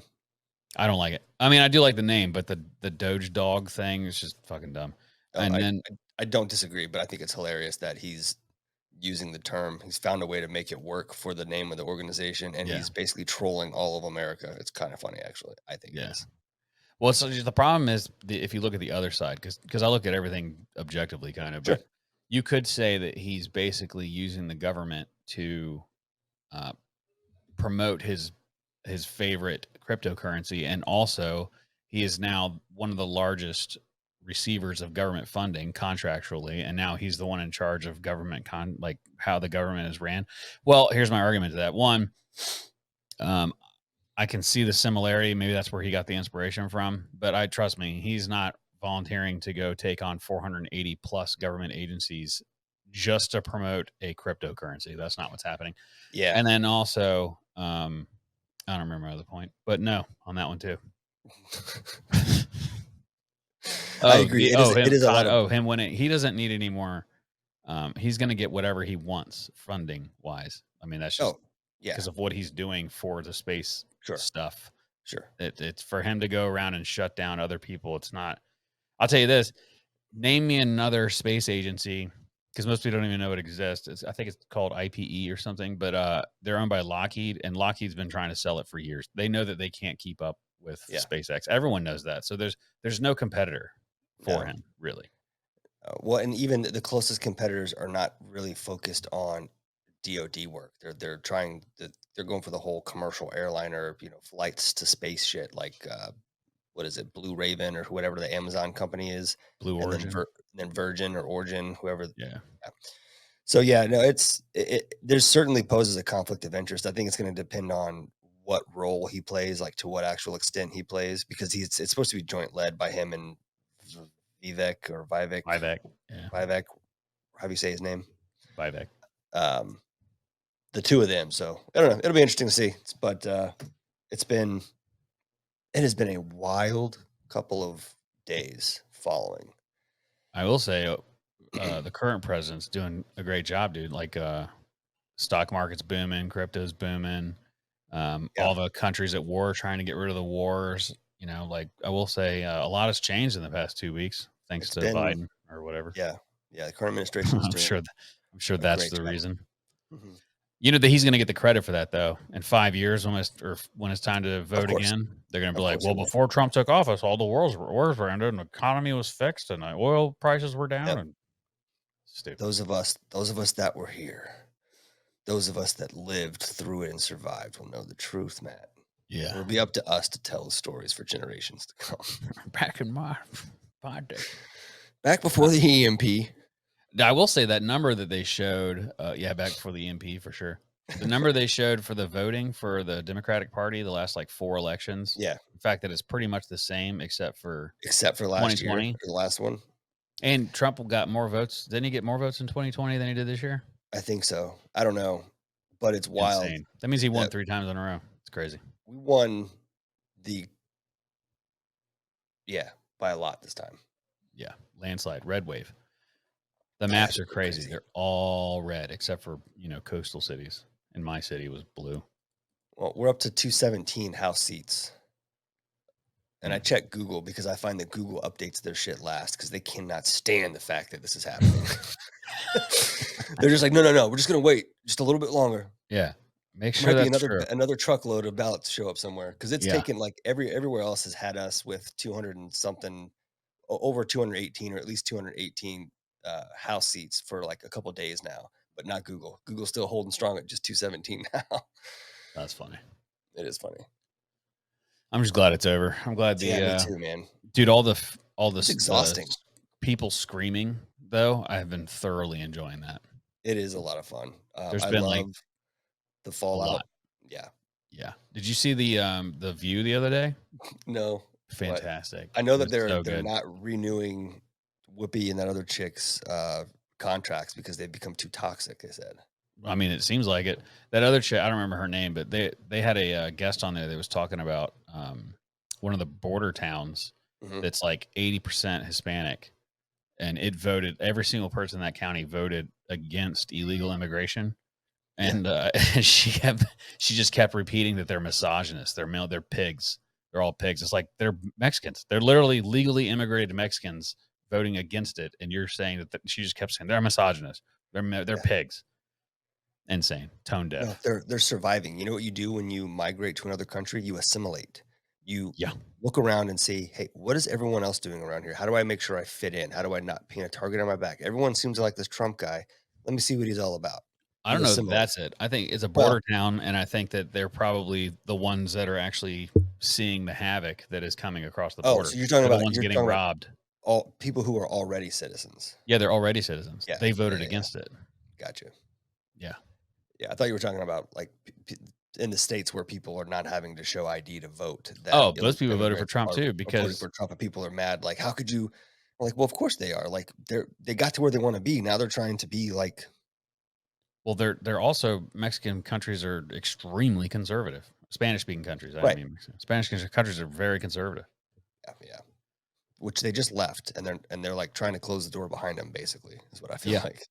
A: I don't like it. I mean, I do like the name, but the Doge dog thing is just fucking dumb.
B: I don't disagree, but I think it's hilarious that he's using the term. He's found a way to make it work for the name of the organization, and he's basically trolling all of America. It's kind of funny, actually. I think it is.
A: Well, so the problem is if you look at the other side, because I look at everything objectively, kind of, but you could say that he's basically using the government to promote his favorite cryptocurrency, and also he is now one of the largest receivers of government funding contractually, and now he's the one in charge of government like how the government is ran. Well, here's my argument to that. One, I can see the similarity. Maybe that's where he got the inspiration from, but trust me, he's not volunteering to go take on 480 plus government agencies just to promote a cryptocurrency. That's not what's happening.
B: Yeah.
A: And then also, I don't remember my other point, but no, on that one too.
B: I agree. It is a lot of
A: him winning. He doesn't need any more. He's going to get whatever he wants funding wise. I mean, that's just
B: yeah,
A: because of what he's doing for the space stuff.
B: sure.
A: It's for him to go around and shut down other people. It's not. I'll tell you this. Name me another space agency, because most people don't even know it exists. I think it's called IPE or something, but they're owned by Lockheed, and Lockheed's been trying to sell it for years. They know that they can't keep up with SpaceX. Everyone knows that. So there's no competitor for him, really.
B: Well, and even the closest competitors are not really focused on DoD work. They're going for the whole commercial airliner, flights to space shit, like what is it, Blue Raven or whatever the Amazon company is,
A: Blue Origin,
B: then Virgin or Origin, whoever.
A: Yeah.
B: So no, there's certainly poses a conflict of interest. I think it's going to depend on what role he plays, like to what actual extent he plays, because it's supposed to be joint led by him and Vivek.
A: Yeah.
B: Vivek. How do you say his name?
A: Vivek.
B: The two of them. So I don't know. It'll be interesting to see. But it has been a wild couple of days following.
A: I will say the current president's doing a great job, dude. Like stock market's booming, crypto's booming. All the countries at war trying to get rid of the wars. Like I will say a lot has changed in the past 2 weeks thanks to Biden or whatever.
B: Yeah. The current administration is doing
A: I'm sure that's the reason.
B: Mm-hmm.
A: That he's going to get the credit for that, though. In 5 years, when it's time to vote again, they're going to be like, well, before Trump took office, all the wars were ended and the economy was fixed and the oil prices were down. And stupid.
B: Those of us that were here, those of us that lived through it and survived will know the truth, Matt.
A: Yeah.
B: It'll be up to us to tell the stories for generations to come.
A: Back in my day.
B: Back before the EMP.
A: I will say that number that they showed, back before the EMP for sure. The number they showed for the voting for the Democratic Party the last 4 elections.
B: Yeah.
A: The fact that it's pretty much the same except for
B: last 2020. Year, the last one.
A: And Trump got more votes. Didn't he get more votes in 2020 than he did this year?
B: I think so. I don't know, but it's wild.
A: Insane. That means he won 3 times in a row. It's crazy.
B: We won by a lot this time.
A: Yeah, landslide, red wave. The maps are crazy. They're all red except for, coastal cities. And my city was blue.
B: Well, we're up to 217 House seats. And I check Google because I find that Google updates their shit last because they cannot stand the fact that this is happening. They're just like, no, we're just going to wait just a little bit longer.
A: Yeah. Make sure that's
B: another truckload of ballots show up somewhere because it's taken everywhere else has had us with 200 and something, over 218 or at least 218 House seats for a couple of days now, but not Google. Google's still holding strong at just 217 now.
A: That's funny.
B: It is funny.
A: I'm just glad it's over. I'm glad
B: me too, man.
A: Dude, all this
B: exhausting.
A: People screaming though, I have been thoroughly enjoying that.
B: It is a lot of fun.
A: There's been
B: the fallout.
A: Yeah. Did you see the View the other day?
B: No.
A: Fantastic.
B: I know that they're not renewing Whoopi and that other chick's contracts because they've become too toxic, they said.
A: I mean, it seems like it. That other chick, I don't remember her name, but they had a guest on there that was talking about one of the border towns that's 80% Hispanic, and it voted. Every single person in that county voted against illegal immigration, and she just kept repeating that they're misogynists. They're pigs. They're all pigs. It's like they're Mexicans. They're literally legally immigrated Mexicans voting against it, and you're saying that she just kept saying they're misogynists. They're pigs. Insane. Tone deaf.
B: No, they're surviving. You know what you do when you migrate to another country? You assimilate. You look around and say, hey, what is everyone else doing around here? How do I make sure I fit in? How do I not paint a target on my back? Everyone seems to like this Trump guy. Let me see what he's all about.
A: I don't know if that's it. I think it's a border town, and I think that they're probably the ones that are actually seeing the havoc that is coming across the border.
B: So you're talking about
A: the ones getting robbed.
B: All people who are already citizens.
A: Yeah, they're already citizens.
B: Yeah,
A: they voted against it.
B: Gotcha.
A: Yeah.
B: Yeah, I thought you were talking about in the states where people are not having to show ID to vote.
A: Those people voted for Trump too because
B: for Trump, and people are mad. Like, how could you? Well, of course they are. Like, they got to where they want to be. Now they're trying to be like.
A: Well, they're also Mexican countries are extremely conservative. Spanish speaking countries, I mean, Spanish countries are very conservative.
B: Yeah. which they just left, and they're like trying to close the door behind them. Basically, is what I feel
A: Yeah.
B: like.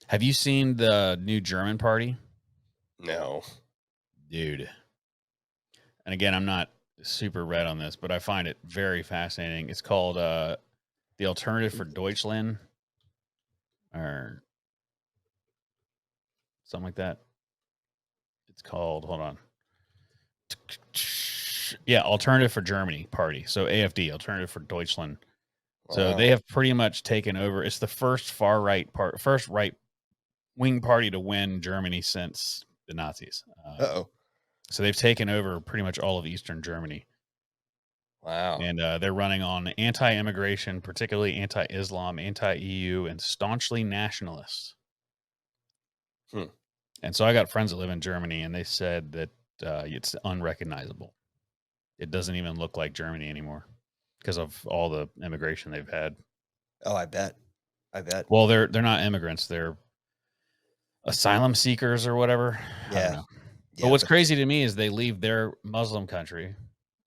A: Have you seen the new German party?
B: No.
A: Dude. And again, I'm not super read on this, but I find it very fascinating. It's called the Alternative for Deutschland or something like that. It's called, hold on. Yeah, Alternative for Germany party. So AFD, Alternative for Deutschland. So
B: Wow.
A: they have pretty much taken over. It's the first first right wing party to win Germany since the Nazis.
B: Uh-oh.
A: So they've taken over pretty much all of Eastern Germany.
B: Wow.
A: And they're running on anti-immigration, particularly anti-Islam, anti-EU, and staunchly nationalist. And so I got friends that live in Germany, and they said that it's unrecognizable. It doesn't even look like Germany anymore because of all the immigration they've had.
B: Oh, I bet.
A: Well, they're not immigrants; they're asylum seekers or whatever. I
B: Yeah.
A: don't know.
B: Yeah,
A: But what's
B: but
A: crazy to me is they leave their Muslim country,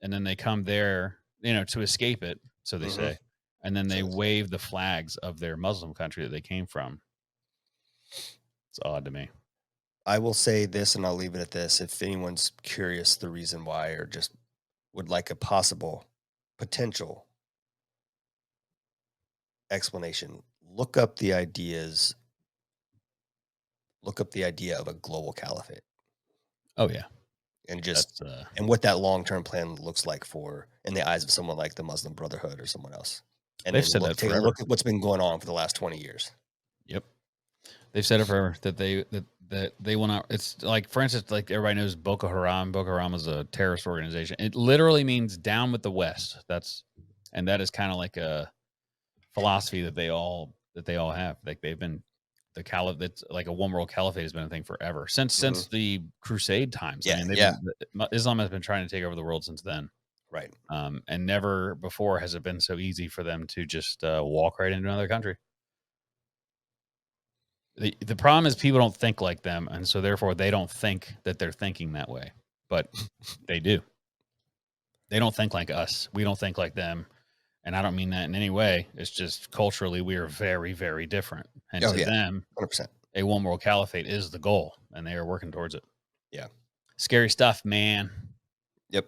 A: and then they come there, to escape it, so they
B: Mhm.
A: say, and then they
B: So-
A: wave the flags of their Muslim country that they came from. It's odd to me.
B: I will say this, and I'll leave it at this. If anyone's curious the reason why, or just would like a possible potential explanation, look up the idea of a global caliphate,
A: Oh yeah,
B: and just
A: that's
B: and what that long-term plan looks like for in the eyes of someone like the Muslim Brotherhood or someone else. And
A: they've
B: then
A: said that
B: take a
A: forever.
B: look at what's been going on for the last 20 years.
A: Yep, they've said it forever that they will not. It's like, for instance, like everybody knows Boko Haram. Boko Haram is a terrorist organization. It literally means down with the West. That is kind of like a philosophy that they all have. Like they've been the caliph. That's like a one world caliphate has been a thing forever since the Crusade times. I
B: Yeah,
A: mean,
B: yeah.
A: Islam has been trying to take over the world since then.
B: Right.
A: And never before has it been so easy for them to just walk right into another country. The problem is people don't think like them, and so therefore they don't think that they're thinking that way, but they do. They don't think like us. We don't think like them. And I don't mean that in any way. It's just culturally, we are very, very different. And
B: Oh,
A: to
B: yeah.
A: them,
B: 100%.
A: a one world caliphate is the goal, and they are working towards it.
B: Yeah.
A: Scary stuff, man.
B: Yep.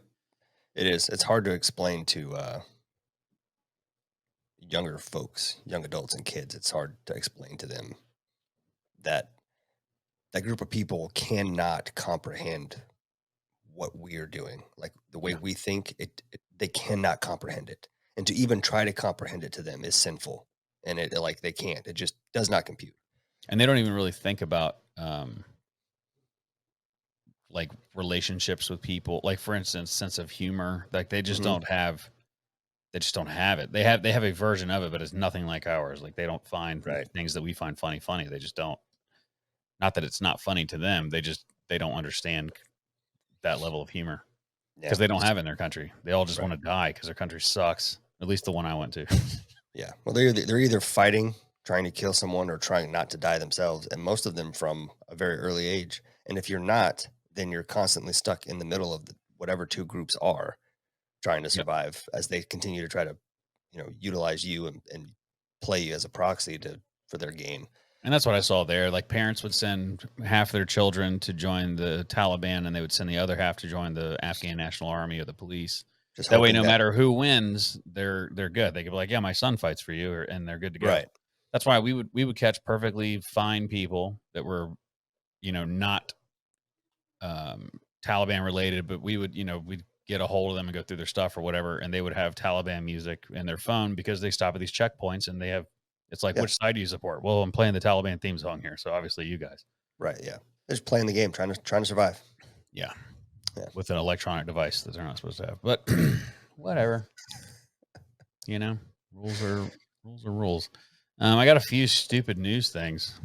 B: It is. It's hard to explain to younger folks, young adults and kids. It's hard to explain to them that that group of people cannot comprehend what we are doing. Like the way
A: Yeah.
B: we think, they cannot comprehend it. And to even try to comprehend it to them is sinful. And like they can't. It just does not compute.
A: And they don't even really think about like relationships with people. Like, for instance, sense of humor. Like they just
B: Mhm.
A: don't have it. They have a version of it, but it's nothing like ours. Like they don't find
B: Right.
A: things that we find funny. They just don't. Not that it's not funny to them. They don't understand that level of humor because they don't have it in their country. They all just
B: Right.
A: want to die because their country sucks. At least the one I went to.
B: Yeah. Well, they're either fighting, trying to kill someone, or trying not to die themselves, and most of them from a very early age. And if you're not, then you're constantly stuck in the middle of whatever two groups are trying to survive as they continue to try to, utilize you and play you as a proxy for their gain.
A: And that's what I saw there. Like parents would send half their children to join the Taliban, and they would send the other half to join the Afghan National Army or the police.
B: Just
A: That way,
B: hoping
A: no matter who wins, they're good. They could be like, "Yeah, my son fights for you," and they're good to go.
B: Right.
A: That's why we would catch perfectly fine people that were, not Taliban related, but we would, we'd get a hold of them and go through their stuff or whatever, and they would have Taliban music in their phone because they stop at these checkpoints and they have. It's like,
B: Yeah.
A: which side do you support? Well, I'm playing the Taliban theme song here, so obviously you guys.
B: Right. Yeah. They're just playing the game, trying to survive.
A: Yeah.
B: Yeah.
A: With an electronic device that they're not supposed to have. But whatever. Rules are rules. I got a few stupid news things.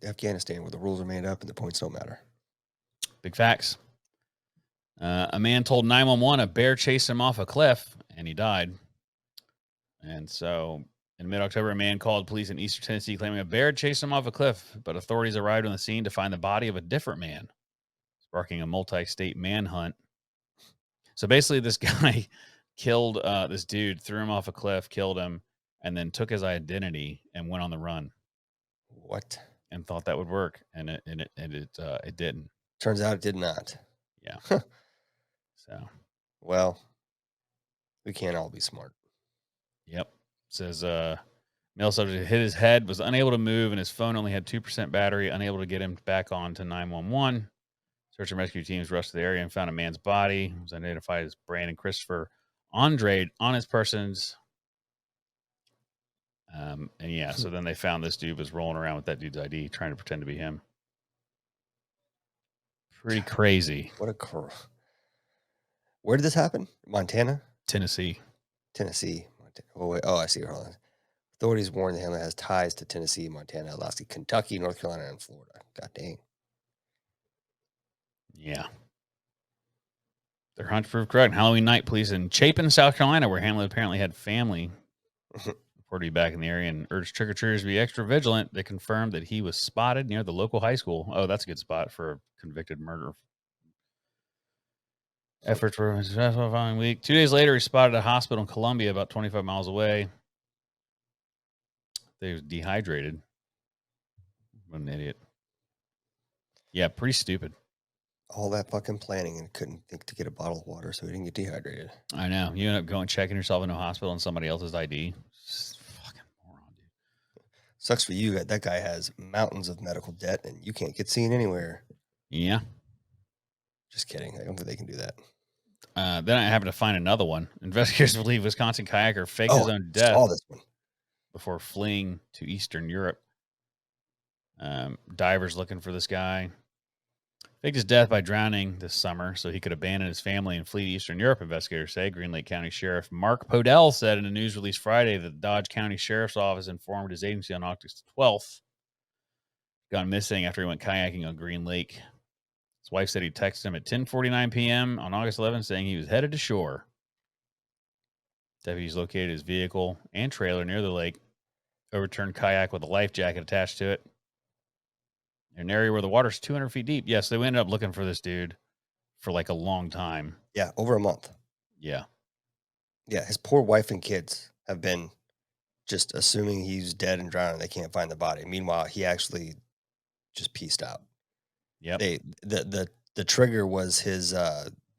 B: Afghanistan, where the rules are made up and the points don't matter.
A: Big facts. A man told 911 a bear chased him off a cliff and he died. And so in mid-October, a man called police in Eastern Tennessee claiming a bear chased him off a cliff, but authorities arrived on the scene to find the body of a different man, sparking a multi-state manhunt. So basically, this guy killed this dude, threw him off a cliff, killed him, and then took his identity and went on the run
B: What?
A: and thought that would work, and it didn't.
B: Turns out it did not.
A: Yeah. So,
B: Well, we can't all be smart.
A: yep. Says male subject hit his head, was unable to move, and his phone only had 2% battery, unable to get him back on to 911. Search and rescue teams rushed to the area and found a man's body. It was identified as Brandon Christopher Andrade on his persons. And yeah, so then they found this dude was rolling around with that dude's ID, trying to pretend to be him. Pretty crazy.
B: What a Where did this happen? Montana?
A: Tennessee.
B: Tennessee. Oh, wait. Oh, I see. Hold on. Authorities warned the handler has ties to Tennessee, Montana, Alaska, Kentucky, North Carolina, and Florida. God dang.
A: Yeah. Their hunch proved correct. Halloween night, police in Chapin, South Carolina, where Hamlin apparently had family, reported to be back in the area and urged trick-or-treaters to be extra vigilant. They confirmed that he was spotted near the local high school. Oh, that's a good spot for a convicted murder. Efforts were successful the following week. 2 days later, he spotted a hospital in Columbia, about 25 miles away. He was dehydrated. What an idiot. Yeah, pretty stupid.
B: All that fucking planning and couldn't think to get a bottle of water so he didn't get dehydrated.
A: I know. You end up going checking yourself into a hospital and somebody else's ID. Just fucking moron, dude.
B: Sucks for you. That guy has mountains of medical debt and you can't get seen anywhere.
A: Yeah.
B: Just kidding. I don't think they can do that.
A: Then I happened to find another one. Investigators believe Wisconsin kayaker faked his own death
B: Saw this one.
A: before fleeing to Eastern Europe. Divers looking for this guy. Faked his death by drowning this summer so he could abandon his family and flee to Eastern Europe, investigators say. Green Lake County Sheriff Mark Podell said in a news release Friday that the Dodge County Sheriff's Office informed his agency on August 12th. Gone missing after he went kayaking on Green Lake. His wife said he texted him at 10:49 p.m. on August 11th saying he was headed to shore. Deputies located his vehicle and trailer near the lake, overturned kayak with a life jacket attached to it. In an area where the water's 200 feet deep. Yes, they ended up looking for this dude for like a long time.
B: Yeah, over a month.
A: Yeah.
B: Yeah, his poor wife and kids have been just assuming he's dead and drowning. They can't find the body. Meanwhile, he actually just pieced out.
A: Yep.
B: The trigger was his.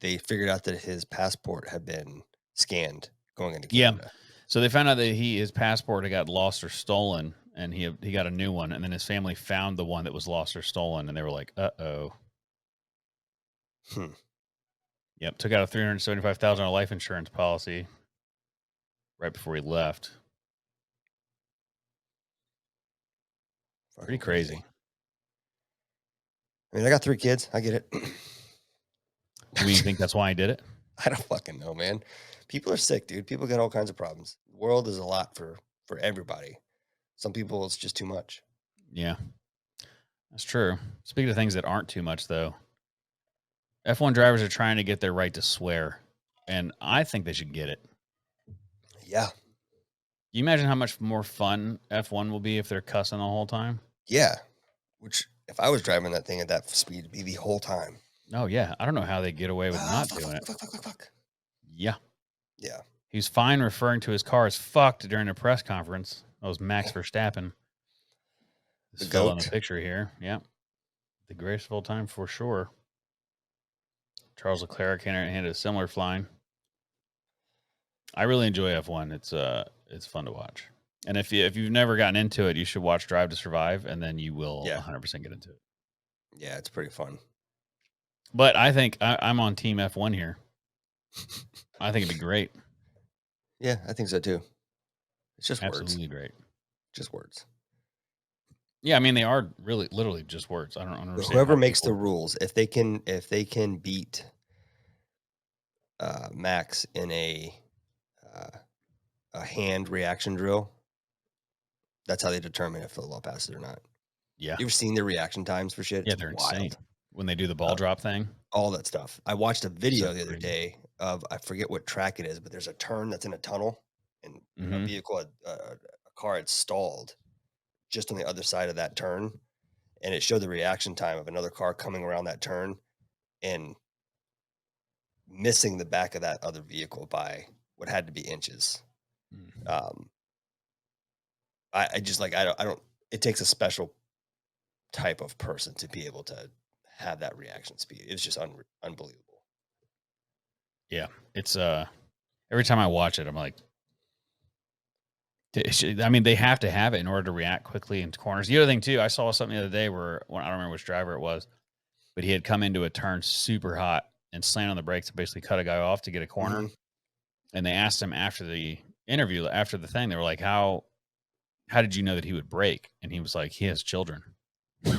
B: They figured out that his passport had been scanned going into Canada.
A: Yeah. So they found out that his passport had got lost or stolen, and he got a new one, and then his family found the one that was lost or stolen, and they were like, "Uh-oh." Yep. Took out a $375,000 life insurance policy right before he left. Pretty crazy.
B: I mean, I got 3 kids. I get it.
A: Do you think that's why I did it?
B: I don't fucking know, man. People are sick, dude. People got all kinds of problems. The world is a lot for everybody. Some people, it's just too much.
A: Yeah. That's true. Speaking of things that aren't too much, though, F1 drivers are trying to get their right to swear, and I think they should get it.
B: Yeah.
A: You imagine how much more fun F1 will be if they're cussing the whole time?
B: Yeah. Which, if I was driving that thing at that speed, it'd be the whole time.
A: Oh, yeah. I don't know how they get away with not doing it.
B: Fuck.
A: Yeah.
B: Yeah.
A: He was fine referring to his car as fucked during a press conference. That was Max Verstappen. This
B: The
A: fella in
B: goat.
A: the picture here. Yeah. The greatest of all time for sure. Charles Leclerc handed a similar flying. I really enjoy F1. It's fun to watch. And if you've never gotten into it, you should watch Drive to Survive, and then you will 100% get into it.
B: Yeah, it's pretty fun.
A: But I think I'm on Team F1 here. I think it'd be great.
B: Yeah, I think so too. It's just
A: Absolutely
B: words.
A: great.
B: Just words.
A: Yeah, I mean they are really literally just words. I don't understand.
B: Whoever makes the rules, if they can beat Max in a hand reaction drill, that's how they determine if the law passes or not.
A: Yeah.
B: You ever seen their reaction times for shit?
A: Yeah,
B: It's
A: they're
B: wild.
A: insane when they do the ball drop thing.
B: All that stuff. I watched a video
A: So
B: the other
A: crazy.
B: day of, I forget what track it is, but there's a turn that's in a tunnel, and a vehicle, a car had stalled just on the other side of that turn, and it showed the reaction time of another car coming around that turn, and missing the back of that other vehicle by what had to be inches.
A: Mm.
B: I just like I don't. It takes a special type of person to be able to have that reaction speed. It's just unbelievable.
A: Yeah, it's every time I watch it, I'm like, I mean, they have to have it in order to react quickly into corners. The other thing too, I saw something the other day where I don't remember which driver it was, but he had come into a turn super hot and slammed on the brakes and basically cut a guy off to get a corner.
B: Mhm.
A: And they asked him after the interview, after the thing, they were like, how did you know that he would brake? And he was like, he has children. he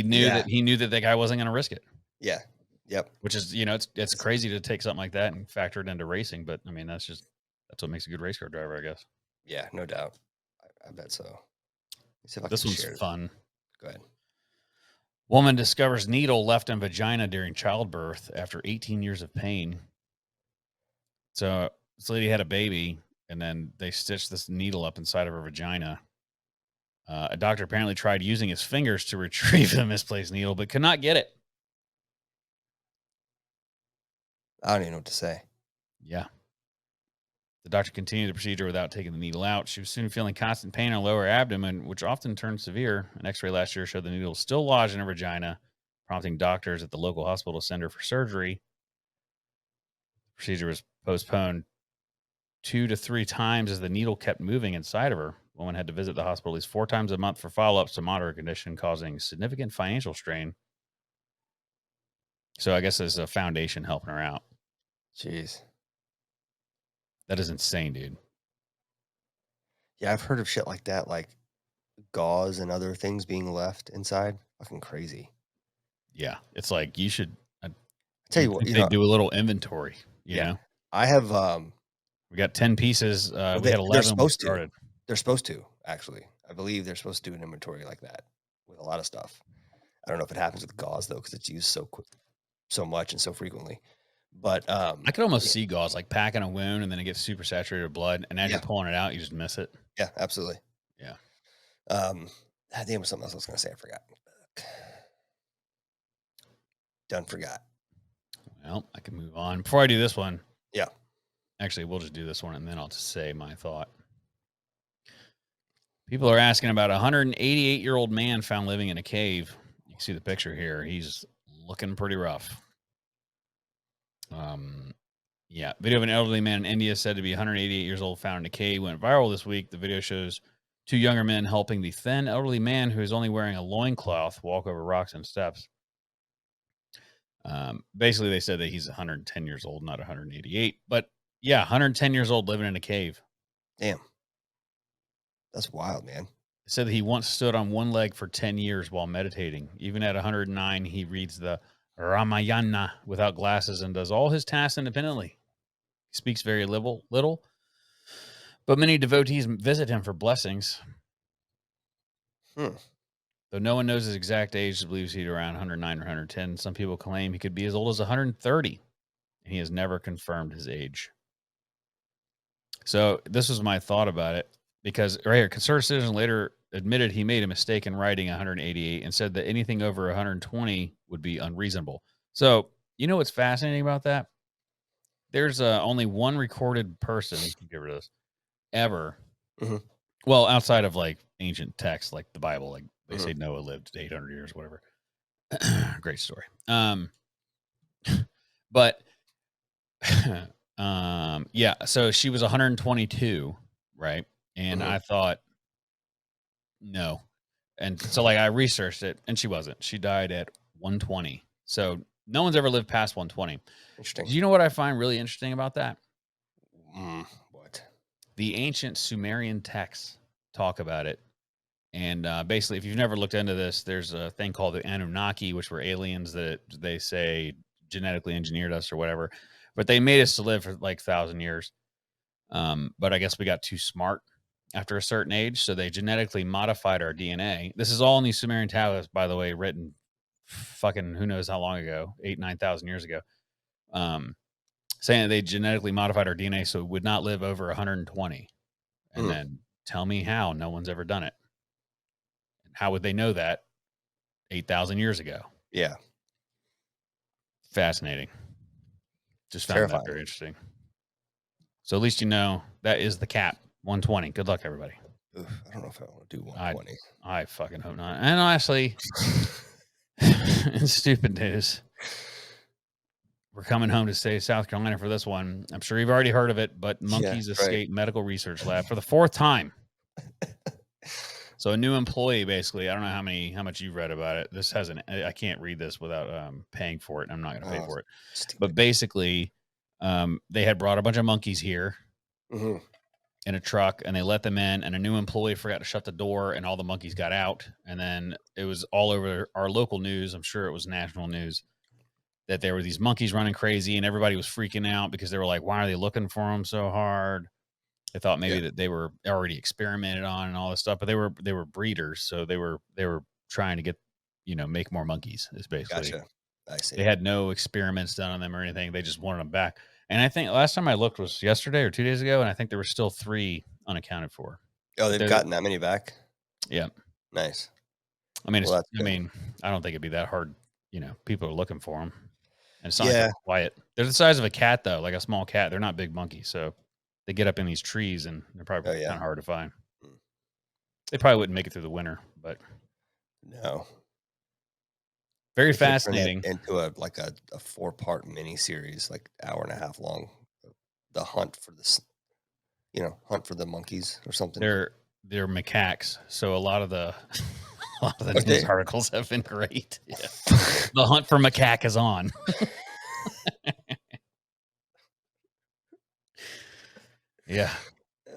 A: knew
B: Yeah.
A: that that guy wasn't going to risk it.
B: Yeah. Yep.
A: Which is, it's crazy to take something like that and factor it into racing. But I mean, that's what makes a good race car driver, I guess.
B: Yeah, no doubt. I bet so. Let's see if I
A: This
B: can
A: one's
B: share it.
A: fun.
B: Go ahead.
A: Woman discovers needle left in vagina during childbirth after 18 years of pain. So this lady had a baby, and then they stitched this needle up inside of her vagina. A doctor apparently tried using his fingers to retrieve the misplaced needle, but could not get it.
B: I don't even know what to say.
A: Yeah. The doctor continued the procedure without taking the needle out. She was soon feeling constant pain in her lower abdomen, which often turned severe. An x-ray last year showed the needle still lodged in her vagina, prompting doctors at the local hospital to send her for surgery. The procedure was postponed 2 to 3 times as the needle kept moving inside of her. The woman had to visit the hospital at least 4 times a month for follow-ups to monitor her condition, causing significant financial strain. So I guess there's a foundation helping her out.
B: Jeez.
A: That is insane, dude.
B: Yeah, I've heard of shit like that, like gauze and other things being left inside. Fucking crazy.
A: Yeah, it's like you should. I
B: tell you what,
A: think they do a little inventory. You
B: Yeah.
A: know,
B: I have
A: we got 10 pieces. We had
B: they're
A: 11 when we
B: supposed to.
A: started.
B: They're supposed to, actually. I believe they're supposed to do an inventory like that with a lot of stuff. I don't know if it happens with gauze though, because it's used so much and so frequently. But
A: I could almost see gauze like packing a wound and then it gets super saturated with blood, and as
B: Yeah.
A: you're pulling it out, you just miss it.
B: yeah, absolutely.
A: Yeah.
B: Damn, it was something else I was gonna say. I forgot. Done forgot.
A: Well, I can move on. Before I do this one,
B: Yeah.
A: actually, we'll just do this one and then I'll just say my thought. People are asking about a 188-year-old man found living in a cave. You can see the picture here. He's looking pretty rough. Yeah. Video of an elderly man in India said to be 188 years old found in a cave went viral this week. The video shows 2 younger men helping the thin elderly man who is only wearing a loincloth walk over rocks and steps. Basically, they said that he's 110 years old, not 188. But yeah, 110 years old living in a cave.
B: Damn. That's wild, man.
A: It said that he once stood on one leg for 10 years while meditating. Even at 109, he reads the Ramayana without glasses and does all his tasks independently. He speaks very little, but many devotees visit him for blessings.
B: Hmm.
A: Though no one knows his exact age, he believes he's around 109 or 110. Some people claim he could be as old as 130, and he has never confirmed his age. So this was my thought about it, because right here, Conservative Citizen later admitted he made a mistake in writing 188 and said that anything over 120 would be unreasonable. So you know what's fascinating about that? There's only one recorded person, get rid of this, ever.
B: Mhm.
A: Well, outside of like ancient texts like the Bible, like they
B: Mhm.
A: say Noah lived 800 years, whatever. Great story. But yeah, so she was 122, right? And
B: Mhm.
A: I thought, no. And so like I researched it and she wasn't. She died at 120. So no one's ever lived past 120.
B: Interesting.
A: Do you know what I find really interesting about that?
B: What?
A: The ancient Sumerian texts talk about it. And basically, if you've never looked into this, there's a thing called the Anunnaki, which were aliens that they say genetically engineered us or whatever. But they made us to live for like 1,000 years. But I guess we got too smart after a certain age. So they genetically modified our DNA. This is all in these Sumerian tablets, by the way, written fucking who knows how long ago, 8,000-9,000 years ago. Saying that they genetically modified our DNA so it would not live over 120. And then tell me how no one's ever done it. And how would they know that 8,000 years ago?
B: Yeah.
A: fascinating. Just found that
B: Terrifying.
A: very interesting. So at least you know that is the cap. 120. Good luck, everybody.
B: Oof, I don't know if I want to do 120.
A: I fucking hope not. And honestly, in stupid news, we're coming home to stay South Carolina for this one. I'm sure you've already heard of it, but monkeys
B: right.
A: escape medical research lab for the 4th time. So a new employee, basically, I don't know how much you've read about it. This hasn't, I can't read this without paying for it. I'm not going to pay for it.
B: Stupid.
A: But basically, they had brought a bunch of monkeys here
B: Mhm.
A: in a truck, and they let them in, and a new employee forgot to shut the door, and all the monkeys got out. And then it was all over our local news. I'm sure it was national news that there were these monkeys running crazy, and everybody was freaking out because they were like, why are they looking for them so hard? They thought maybe that they were already experimented on and all this stuff, but they were breeders, so they were trying to get, make more monkeys. Is basically.
B: Gotcha. I see.
A: They had no experiments done on them or anything. They just wanted them back. And I think last time I looked was yesterday or 2 days ago, and I think there were still 3 unaccounted for.
B: Oh, they've gotten that many back?
A: Yeah.
B: Nice.
A: I mean,
B: Well,
A: I don't think it'd be that hard. People are looking for them, and it's not like
B: Yeah.
A: they're quiet. They're the size of a cat, though, like a small cat. They're not big monkeys, so they get up in these trees, and they're probably kind of hard to find. They probably wouldn't make it through the winter, but
B: No.
A: very
B: They could turn that
A: fascinating.
B: into a 4-part mini series, like hour and a half long. The hunt for this, hunt for the monkeys or something.
A: They're macaques, so a lot of the news articles have been great. Yeah. The hunt for macaque is on. Yeah.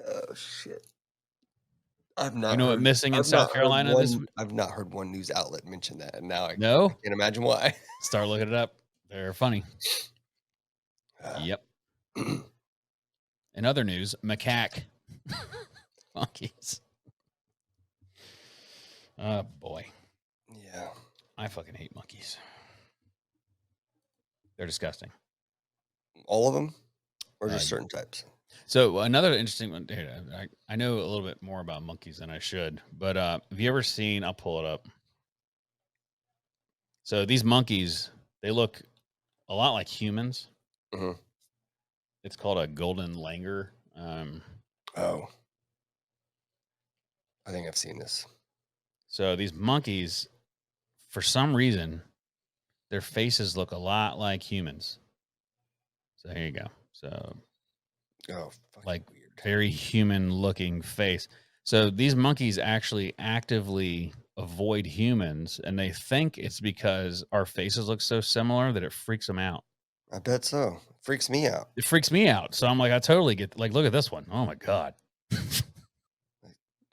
B: Oh shit! I've not.
A: You know what missing in South Carolina?
B: I've not heard one news outlet mention that, and now I
A: No?
B: can't imagine why.
A: Start looking it up. They're funny. Yep. In other news, macaque monkeys. Oh boy.
B: Yeah.
A: I fucking hate monkeys. They're disgusting.
B: All of them, or just certain types?
A: So another interesting one. Here, I know a little bit more about monkeys than I should, but have you ever seen? I'll pull it up. So these monkeys, they look a lot like humans.
B: Mm-hmm.
A: It's called a golden langur.
B: Oh, I think I've seen this.
A: So these monkeys, for some reason, their faces look a lot like humans. So here you go. So, like
B: weird.
A: very human-looking face. So these monkeys actually actively avoid humans, and they think it's because our faces look so similar that it freaks them out.
B: I bet so. Freaks me out.
A: It freaks me out. So I'm like, I totally get. Like, look at this one. Oh my god,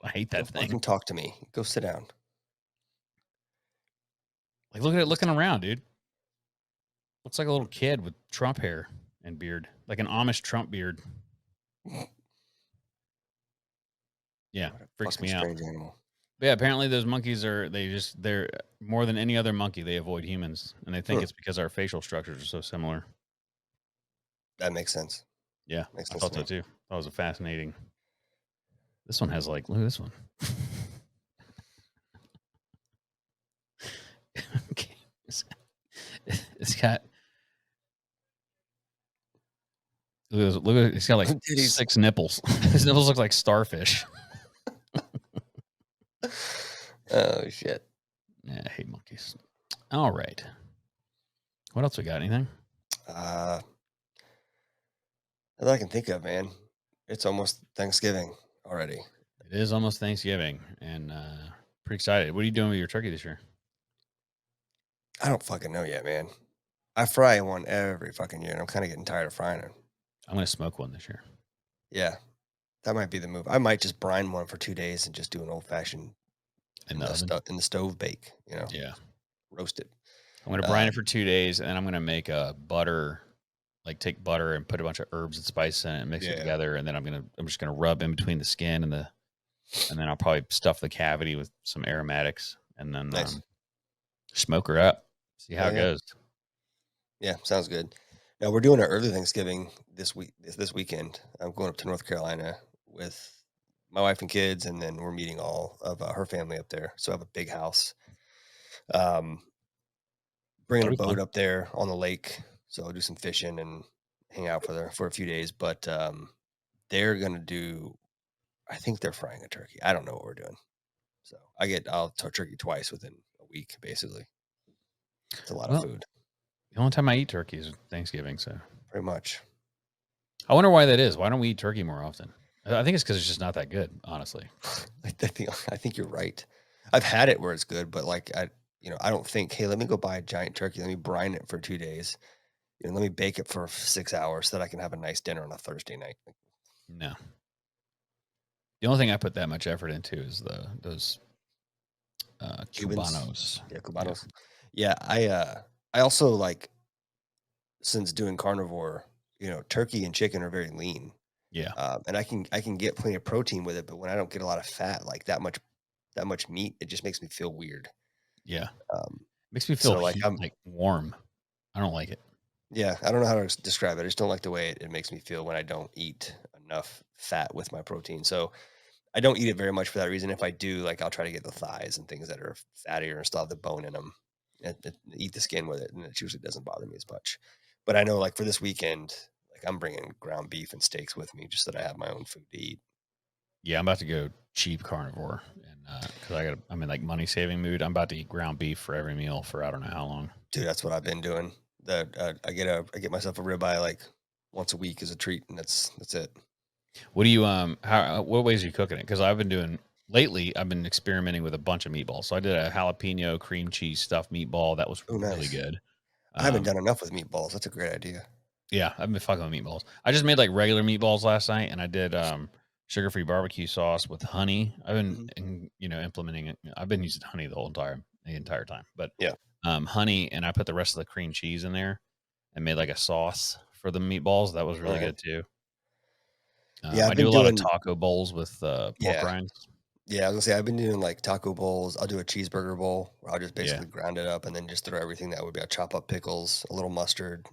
A: I hate that thing.
B: Fucking talk to me. Go sit down.
A: Like, look at it looking around, dude. Looks like a little kid with Trump hair and beard, like an Amish Trump beard. Yeah, freaks me out.
B: Strange animal.
A: Yeah, apparently those monkeys they're more than any other monkey. They avoid humans, and they think it's because our facial structures are so similar.
B: That makes sense.
A: Yeah,
B: Makes
A: I
B: sense
A: thought
B: to
A: so too. That was a fascinating. This one has look at this one. Okay. It's got. Look at it. It's got like 6 nipples. His nipples look like starfish.
B: Oh shit!
A: Yeah, I hate monkeys. All right. What else we got? Anything?
B: That I can think of, man. It's almost Thanksgiving already.
A: It is almost Thanksgiving, and pretty excited. What are you doing with your turkey this year?
B: I don't fucking know yet, man. I fry one every fucking year, and I'm kind of getting tired of frying it.
A: I'm going to smoke one this year.
B: Yeah, that might be the move. I might just brine one for 2 days and just do an old fashioned in the stove bake.
A: Yeah,
B: roast it.
A: I'm going to brine it for 2 days, and then I'm going to make a butter. Like take butter and put a bunch of herbs and spices in it and mix it together, and then I'm just gonna rub in between the skin and then I'll probably stuff the cavity with some aromatics and then smoke her up. See how it goes.
B: Yeah, sounds good. Now we're doing our early Thanksgiving this weekend. I'm going up to North Carolina with my wife and kids, and then we're meeting all of her family up there. So I have a big house. bringing a
A: That'll be
B: boat
A: fun.
B: up there on the lake, so I'll do some fishing and hang out for a few days. But they're gonna do. I think they're frying a turkey. I don't know what we're doing. So I'll turkey twice within a week, basically. It's a lot of
A: Well,
B: food,
A: the only time I eat turkey is Thanksgiving, so
B: pretty much.
A: I wonder why that is. Why don't we eat turkey more often? I think it's because it's just not that good, honestly.
B: I think you're right. I've had it where it's good, but like I don't think, hey, let me go buy a giant turkey. Let me brine it for 2 days. Let me bake it for 6 hours so that I can have a nice dinner on a Thursday night.
A: No. The only thing I put that much effort into is those
B: Cubans,
A: Cubanos.
B: yeah,
A: Yeah.
B: Cubanos. Yeah, I also like since doing carnivore, turkey and chicken are very lean.
A: Yeah.
B: And I can get plenty of protein with it, but when I don't get a lot of fat, like that much meat, it just makes me feel weird.
A: Yeah.
B: Um,
A: Makes me feel
B: so like I'm
A: like warm. I don't like it.
B: yeah, I don't know how to describe it. I just don't like the way it makes me feel when I don't eat enough fat with my protein. So I don't eat it very much for that reason. If I do, like I'll try to get the thighs and things that are fattier and still have the bone in them, and eat the skin with it, and it usually doesn't bother me as much. But I know, like for this weekend, like I'm bringing ground beef and steaks with me just so that I have my own food to eat.
A: Yeah, I'm about to go cheap carnivore, and because I'm in like money saving mood. I'm about to eat ground beef for every meal for I don't know how long.
B: Dude, that's what I've been doing. I get myself a ribeye like once a week as a treat, and that's it.
A: What do you how what ways are you cooking it? Because I've been doing lately. I've been experimenting with a bunch of meatballs. So I did a jalapeno cream cheese stuffed meatball that was
B: Oh,
A: really
B: nice.
A: good.
B: I haven't
A: Um,
B: done enough with meatballs. That's a great idea.
A: yeah, I've been fucking with meatballs. I just made like regular meatballs last night, and I did sugar free barbecue sauce with honey. I've been
B: Hmm.
A: implementing it. I've been using honey the entire time, but
B: Yeah.
A: honey, and I put the rest of the cream cheese in there and made like a sauce for the meatballs. That was really
B: Uh,
A: good too.
B: yeah,
A: I
B: I've
A: do
B: been
A: a lot of
B: doing.
A: taco bowls with pork
B: Yeah,
A: rinds.
B: yeah. I was gonna say I've been doing like taco bowls. I'll do a cheeseburger bowl where I'll just
A: Yeah,
B: basically ground it up and then just throw everything that would be. I'll chop up pickles, a little mustard.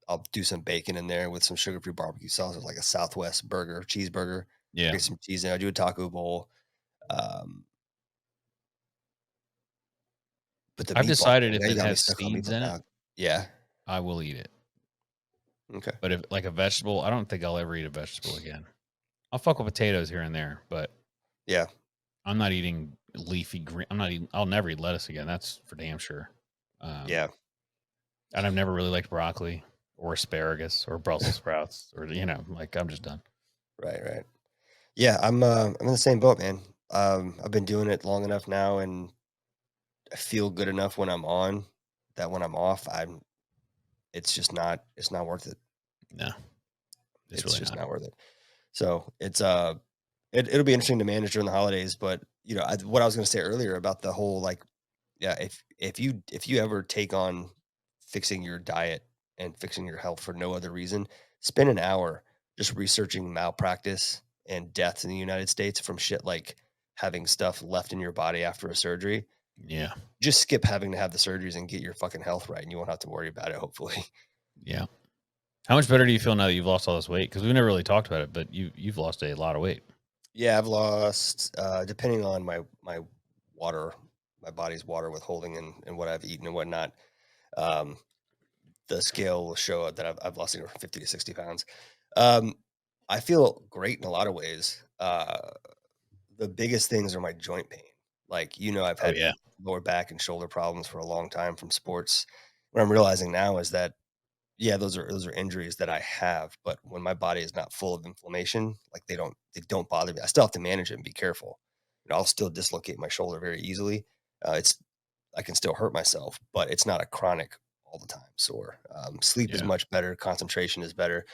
B: I'll do some bacon in there with some sugar-free barbecue sauce, like a Southwest burger, cheeseburger.
A: yeah.
B: Get some cheese in. I do a taco bowl. Um, but the
A: I've
B: meatball
A: decided
B: thing,
A: if
B: now you
A: it
B: got me
A: has
B: stuck on
A: seeds
B: meatball
A: in it,
B: now. Yeah.
A: I will eat it.
B: Okay.
A: But if like a vegetable, I don't think I'll ever eat a vegetable again. I'll fuck with potatoes here and there, but
B: Yeah.
A: I'm not eating leafy green. I'm not eating. I'll never eat lettuce again. That's for damn sure. Um,
B: Yeah.
A: and I've never really liked broccoli or asparagus or Brussels sprouts or like I'm just done.
B: Right. Right. Yeah. I'm in the same boat, man. I've been doing it long enough now, and I feel good enough when I'm on that when I'm off, it's not worth it.
A: No, it's
B: It's
A: really
B: just
A: not.
B: not worth it. So it'll be interesting to manage during the holidays. But what I was going to say earlier about the whole like, yeah, if you ever take on fixing your diet and fixing your health for no other reason, spend an hour just researching malpractice and deaths in the United States from shit like having stuff left in your body after a surgery.
A: Yeah,
B: Just skip having to have the surgeries and get your fucking health right, and you won't have to worry about it, hopefully.
A: yeah. How much better do you feel now that you've lost all this weight? Because we've never really talked about it, but you've lost a lot of weight.
B: Yeah, I've lost, depending on my water, my body's water withholding and what I've eaten and whatnot. Um, the scale will show that I've lost anywhere from 50 to 60 pounds. Um, I feel great in a lot of ways. The biggest things are my joint pain. Like, I've
A: Oh
B: had
A: yeah,
B: lower back and shoulder problems for a long time from sports. What I'm realizing now is that, yeah, those are injuries that I have, but when my body is not full of inflammation, like they don't bother me. I still have to manage it and be careful. I'll still dislocate my shoulder very easily. It's I can still hurt myself, but it's not a chronic all the time sore. Sleep is
A: yeah,
B: much better. Concentration is better.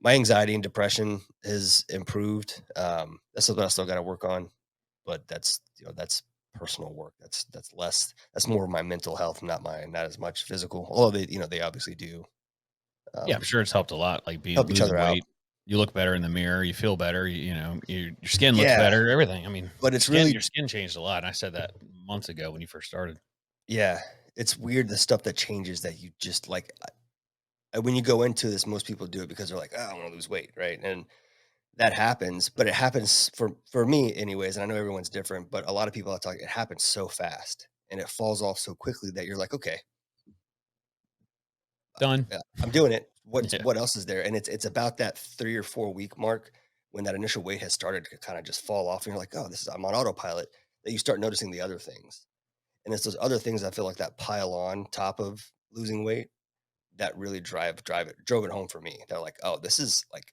B: My anxiety and depression has improved. That's something I still got to work on, but that's personal work. That's less. That's more of my mental health, not as much physical. Although they obviously do
A: yeah. I'm
B: um,
A: sure it's helped a lot. Like being
B: help each
A: losing
B: other out.
A: weight, you look better in the mirror. You feel better. Your skin looks
B: Yeah,
A: better. Everything. I mean,
B: but
A: your
B: it's
A: skin
B: really
A: your skin changed a lot. And I said that months ago when you first started.
B: yeah, it's weird the stuff that changes that you just like. When you go into this, most people do it because they're like, oh, I want to lose weight, right? And that happens, but it happens for me anyways. And I know everyone's different, but a lot of people I talk, it happens so fast, and it falls off so quickly that you're like, okay,
A: Done.
B: I'm doing it.
A: Yeah.
B: What else is there? And it's about that 3 or 4 week mark when that initial weight has started to kind of just fall off, and you're like, oh, I'm on autopilot. That you start noticing the other things, and it's those other things I feel like that pile on top of losing weight that really drove it home for me. They're like, oh, this is like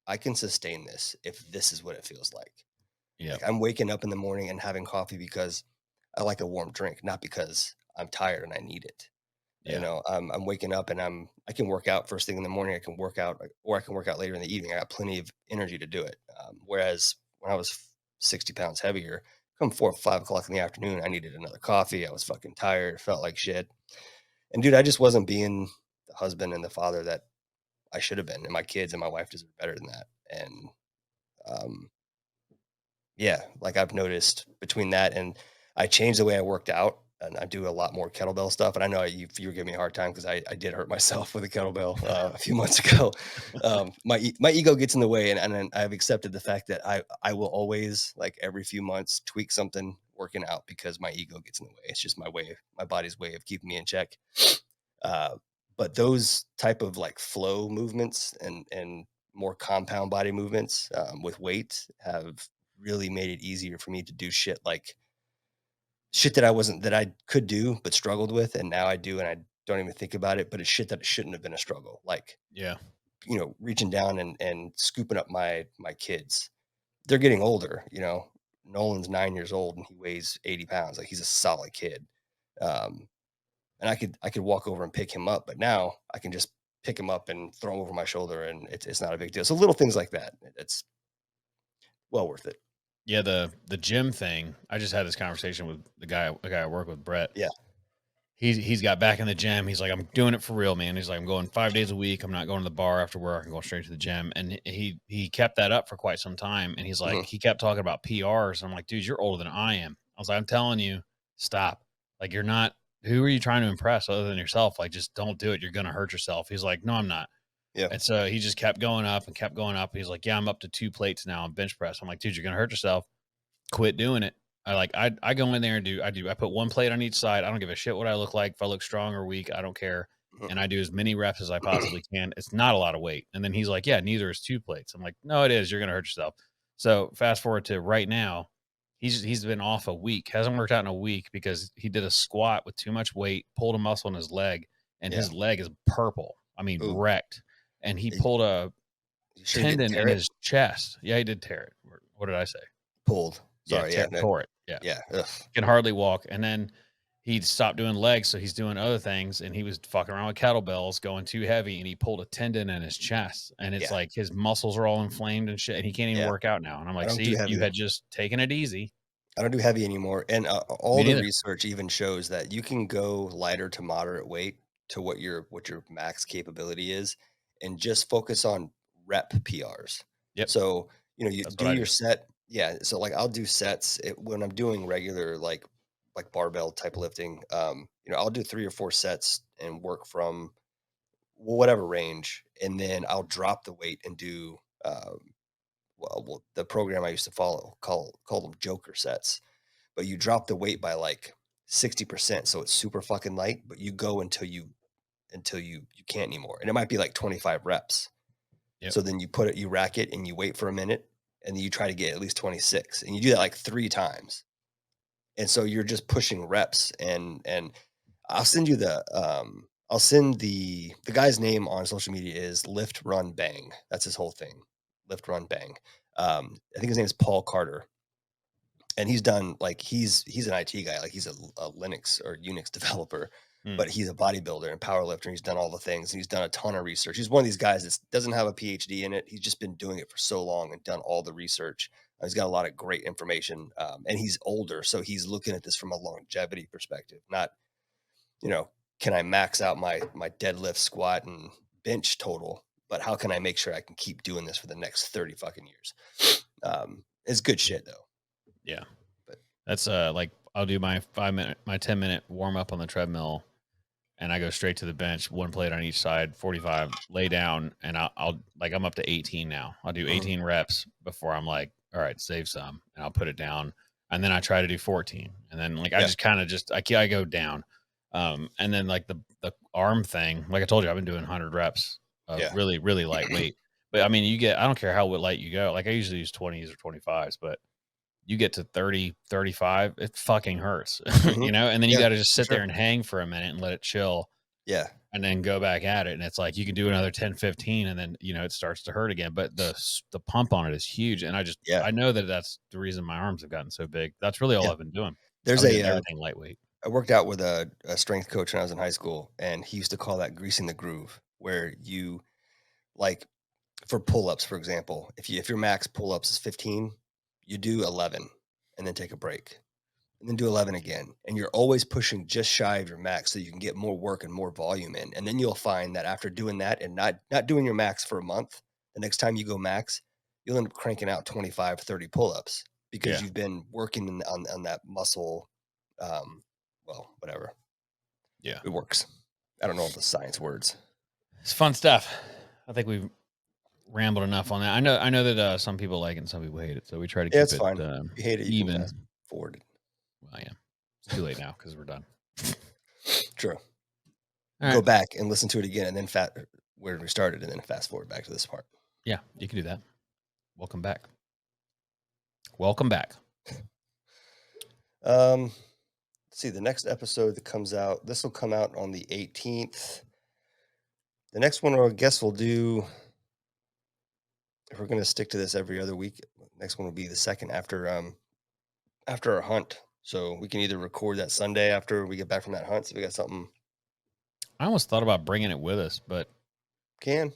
B: I can sustain this if this is what it feels like.
A: Yeah.
B: Like I'm waking up in the morning and having coffee because I like a warm drink, not because I'm tired and I need it. You
A: Yeah.
B: know, I'm waking up and I can work out first thing in the morning. I can work out, or I can work out later in the evening. I got plenty of energy to do it. Whereas when I was 60 pounds heavier, come 4 or 5 o'clock in the afternoon, I needed another coffee. I was fucking tired, felt like shit. And dude, I just wasn't being the husband and the father that I should have been. And my kids and my wife deserve better than that. And um, yeah, like I've noticed between that and I changed the way I worked out and I do a lot more kettlebell stuff. And I know you were giving me a hard time because I did hurt myself with a kettlebell a few months ago. My ego gets in the way, and then I've accepted the fact that I will always like every few months tweak something working out because my ego gets in the way. It's just my body's way of keeping me in check. Uh, but those type of like flow movements and more compound body movements with weight have really made it easier for me to do shit that I could do but struggled with, and now I do, and I don't even think about it. But it's shit that it shouldn't have been a struggle, like
A: Yeah.
B: reaching down and scooping up my kids. They're getting older. Nolan's 9 years old and he weighs 80 pounds. Like he's a solid kid. Um, and I could walk over and pick him up, but now I can just pick him up and throw him over my shoulder, and it's not a big deal. So little things like that, it's well worth it.
A: Yeah. The gym thing. I just had this conversation with the guy I work with, Brett.
B: Yeah.
A: He's got back in the gym. He's like, I'm doing it for real, man. He's like, I'm going 5 days a week. I'm not going to the bar after work. I'm going straight to the gym. And he kept that up for quite some time. And he's like,
B: Mhm.
A: he kept talking about PRs. I'm like, dude, you're older than I am. I was like, I'm telling you, stop. Like, you're not. Who are you trying to impress other than yourself? Like, just don't do it. You're gonna hurt yourself. He's like, no, I'm not.
B: Yeah.
A: And so he just kept going up and kept going up. He's like, yeah, I'm up to 2 plates now on bench press. I'm like, dude, you're gonna hurt yourself. Quit doing it. I go in there and I put 1 plate on each side. I don't give a shit what I look like. If I look strong or weak, I don't care.
B: Mhm.
A: And I do as many reps as I possibly can. It's not a lot of weight. And then he's like, yeah, neither is 2 plates. I'm like, no, it is. You're gonna hurt yourself. So fast forward to right now, he's been off a week, hasn't worked out in a week because he did a squat with too much weight, pulled a muscle in his leg, and
B: Yeah.
A: his leg is purple. I mean,
B: Ooh.
A: wrecked. And he
B: You
A: pulled a
B: you sure you didn't
A: tendon
B: tear
A: in
B: it?
A: his chest. Yeah, he did tear it. What did I say?
B: Pulled.
A: Yeah,
B: Sorry. Yeah. No.
A: tore it. Yeah,
B: Yeah. Ugh.
A: can hardly walk. And then he stopped doing legs, so he's doing other things. And he was fucking around with kettlebells, going too heavy, and he pulled a tendon in his chest. And it's
B: Yeah.
A: like his muscles are all inflamed and shit, and he can't even
B: Yeah.
A: work out now. And I'm
B: I
A: like,
B: don't do
A: see, you
B: heavy.
A: had just taken it easy.
B: I don't do heavy anymore. And all
A: Me
B: the
A: neither.
B: research even shows that you can go lighter to moderate weight to what your max capability is, and just focus on rep PRs.
A: Yep,
B: So, you
A: that's
B: do
A: what I
B: your
A: do.
B: set. Yeah. So like I'll do sets when I'm doing regular like barbell type lifting. I'll do 3 or 4 sets and work from whatever range, and then I'll drop the weight and do the program I used to follow call them Joker sets, but you drop the weight by like 60%, so it's super fucking light, but you go until you can't anymore, and it might be like 25 reps.
A: Yep.
B: So then you rack it and you wait for a minute, and then you try to get at least 26, and you do that like 3 times, and so you're just pushing reps. And I'll send the guy's name on social media is Lift Run Bang. That's his whole thing. Lift Run Bang. I think his name is Paul Carter, and he's done like he's an IT guy, like he's a Linux or Unix developer,
A: Hmm.
B: but he's a bodybuilder and power lifter. And he's done all the things, and he's done a ton of research. He's one of these guys that doesn't have a PhD in it. He's just been doing it for so long and done all the research. He's got a lot of great information, and he's older, so he's looking at this from a longevity perspective, not you know can I max out my deadlift, squat, and bench total, but how can I make sure I can keep doing this for the next 30 fucking years? It's good shit though.
A: Yeah,
B: But
A: that's like I'll do my 10-minute warm up on the treadmill, and I go straight to the bench, 1 plate on each side, 45, lay down, and I'll like I'm up to 18 now. I'll do
B: Mhm.
A: 18 reps before I'm like, all right, save some, and I'll put it down. and then I try to do 14, and then like I
B: Yeah.
A: just kind of I go down, and then like the arm thing, like I told you, I've been doing 100 reps of
B: Yeah.
A: really really lightweight. But I mean, I don't care how light you go. Like I usually use 20s or 25s, but you get to 30, 35, it fucking hurts,
B: Mhm.
A: you know. And then you
B: Yeah,
A: got to just
B: for
A: sit there
B: sure.
A: and hang for a minute and let it chill,
B: Yeah.
A: and then go back at it. And it's like you can do another 10, 15, and then it starts to hurt again. But the pump on it is huge, and
B: Yeah.
A: I know that that's the reason my arms have gotten so big. That's really all
B: Yeah.
A: I've been doing.
B: There's
A: I've been doing
B: a
A: everything lightweight.
B: I worked out with a strength coach when I was in high school, and he used to call that greasing the groove, where you like for pull-ups, for example, if your max pull-ups is 15, you do 11 and then take a break. And then do 11 again. And you're always pushing just shy of your max so you can get more work and more volume in. And then you'll find that after doing that and not doing your max for a month, the next time you go max, you'll end up cranking out 25, 30 pull-ups because
A: Yeah.
B: you've been working on that muscle. Well, whatever.
A: Yeah.
B: It works. I don't know all the science words.
A: It's fun stuff. I think we've rambled enough on that. I know that some people like it and some people hate it, so we try to
B: Yeah,
A: keep
B: it's
A: it
B: fine. If you hate it, you
A: even.
B: can fast forward.
A: Well, yeah, it's too late now because we're done.
B: True.
A: All
B: Go
A: right.
B: back and listen to it again and then where we started and then fast forward back to this part.
A: Yeah, you can do that. Welcome back. Welcome back.
B: Let's see, the next episode that comes out, this will come out on the 18th. The next one, I guess we'll do, if we're going to stick to this every other week, next one will be the second after our hunt. So we can either record that Sunday after we get back from that hunt. So we got something.
A: I almost thought about bringing it with us, but
B: Can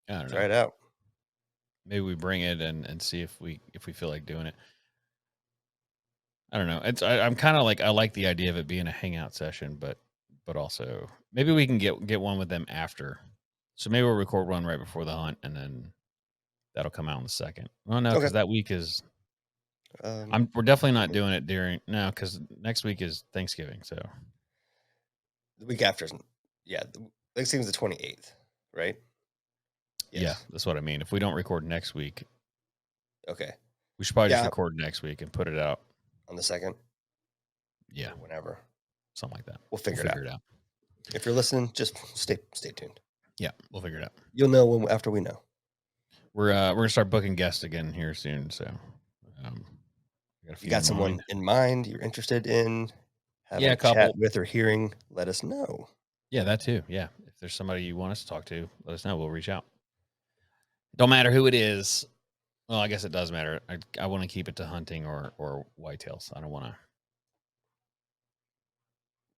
A: I don't
B: try
A: know.
B: it out.
A: Maybe we bring it and see if we feel like doing it. I don't know. I'm kind of like I like the idea of it being a hangout session, but also maybe we can get one with them after. So maybe we'll record one right before the hunt, and then that'll come out on the second. Well, no,
B: Okay.
A: because that week is. We're definitely not doing it because next week is Thanksgiving. So
B: The week after, Thanksgiving's the 28th, right?
A: yeah,
B: Yes.
A: that's what I mean. If we don't record next week,
B: Okay.
A: we should probably just
B: Yeah.
A: record next week and put it out.
B: On the 2nd?
A: Yeah,
B: Or whenever.
A: something like that.
B: We'll figure it out.
A: out.
B: If you're listening, just stay tuned.
A: Yeah, we'll figure it out.
B: You'll know after we know.
A: We're gonna start booking guests again here soon. So,
B: You got someone in mind you're interested in having
A: Yeah,
B: a chat with or hearing? Let us know.
A: Yeah, that too. Yeah, if there's somebody you want us to talk to, let us know. We'll reach out. Don't matter who it is. Well, I guess it does matter. I want to keep it to hunting or whitetails. I don't want to.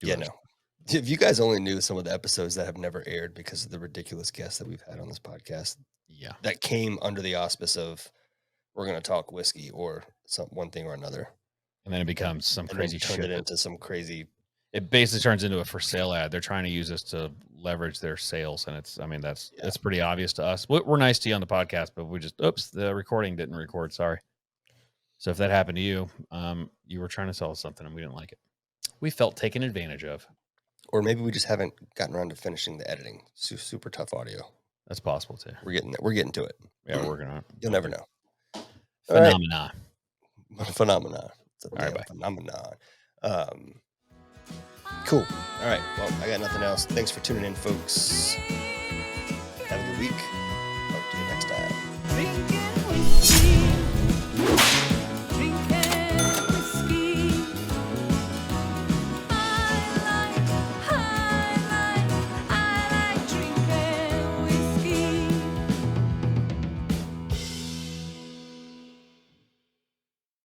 B: Yeah, no. If you guys only knew some of the episodes that have never aired because of the ridiculous guests that we've had on this podcast
A: Yeah,
B: that came under the auspice of we're going to talk whiskey or one thing or another,
A: and then it becomes some
B: and then
A: crazy
B: turned
A: shit.
B: it into some crazy.
A: It basically turns into a for sale ad. They're trying to use us to leverage their sales, and it's pretty obvious to us. We're nice to you on the podcast, but we just the recording didn't record. Sorry. So if that happened to you, you were trying to sell us something and we didn't like it. We felt taken advantage of.
B: Or maybe we just haven't gotten around to finishing the editing. Super tough audio.
A: That's possible too.
B: We're getting to it.
A: Yeah, we're working on it.
B: You'll never know.
A: Phenomena.
B: Phenomenon. It's a
A: All right,
B: damn
A: bye.
B: phenomenon. Cool. All right. Well, I got nothing else. Thanks for tuning in, folks. Have a good week.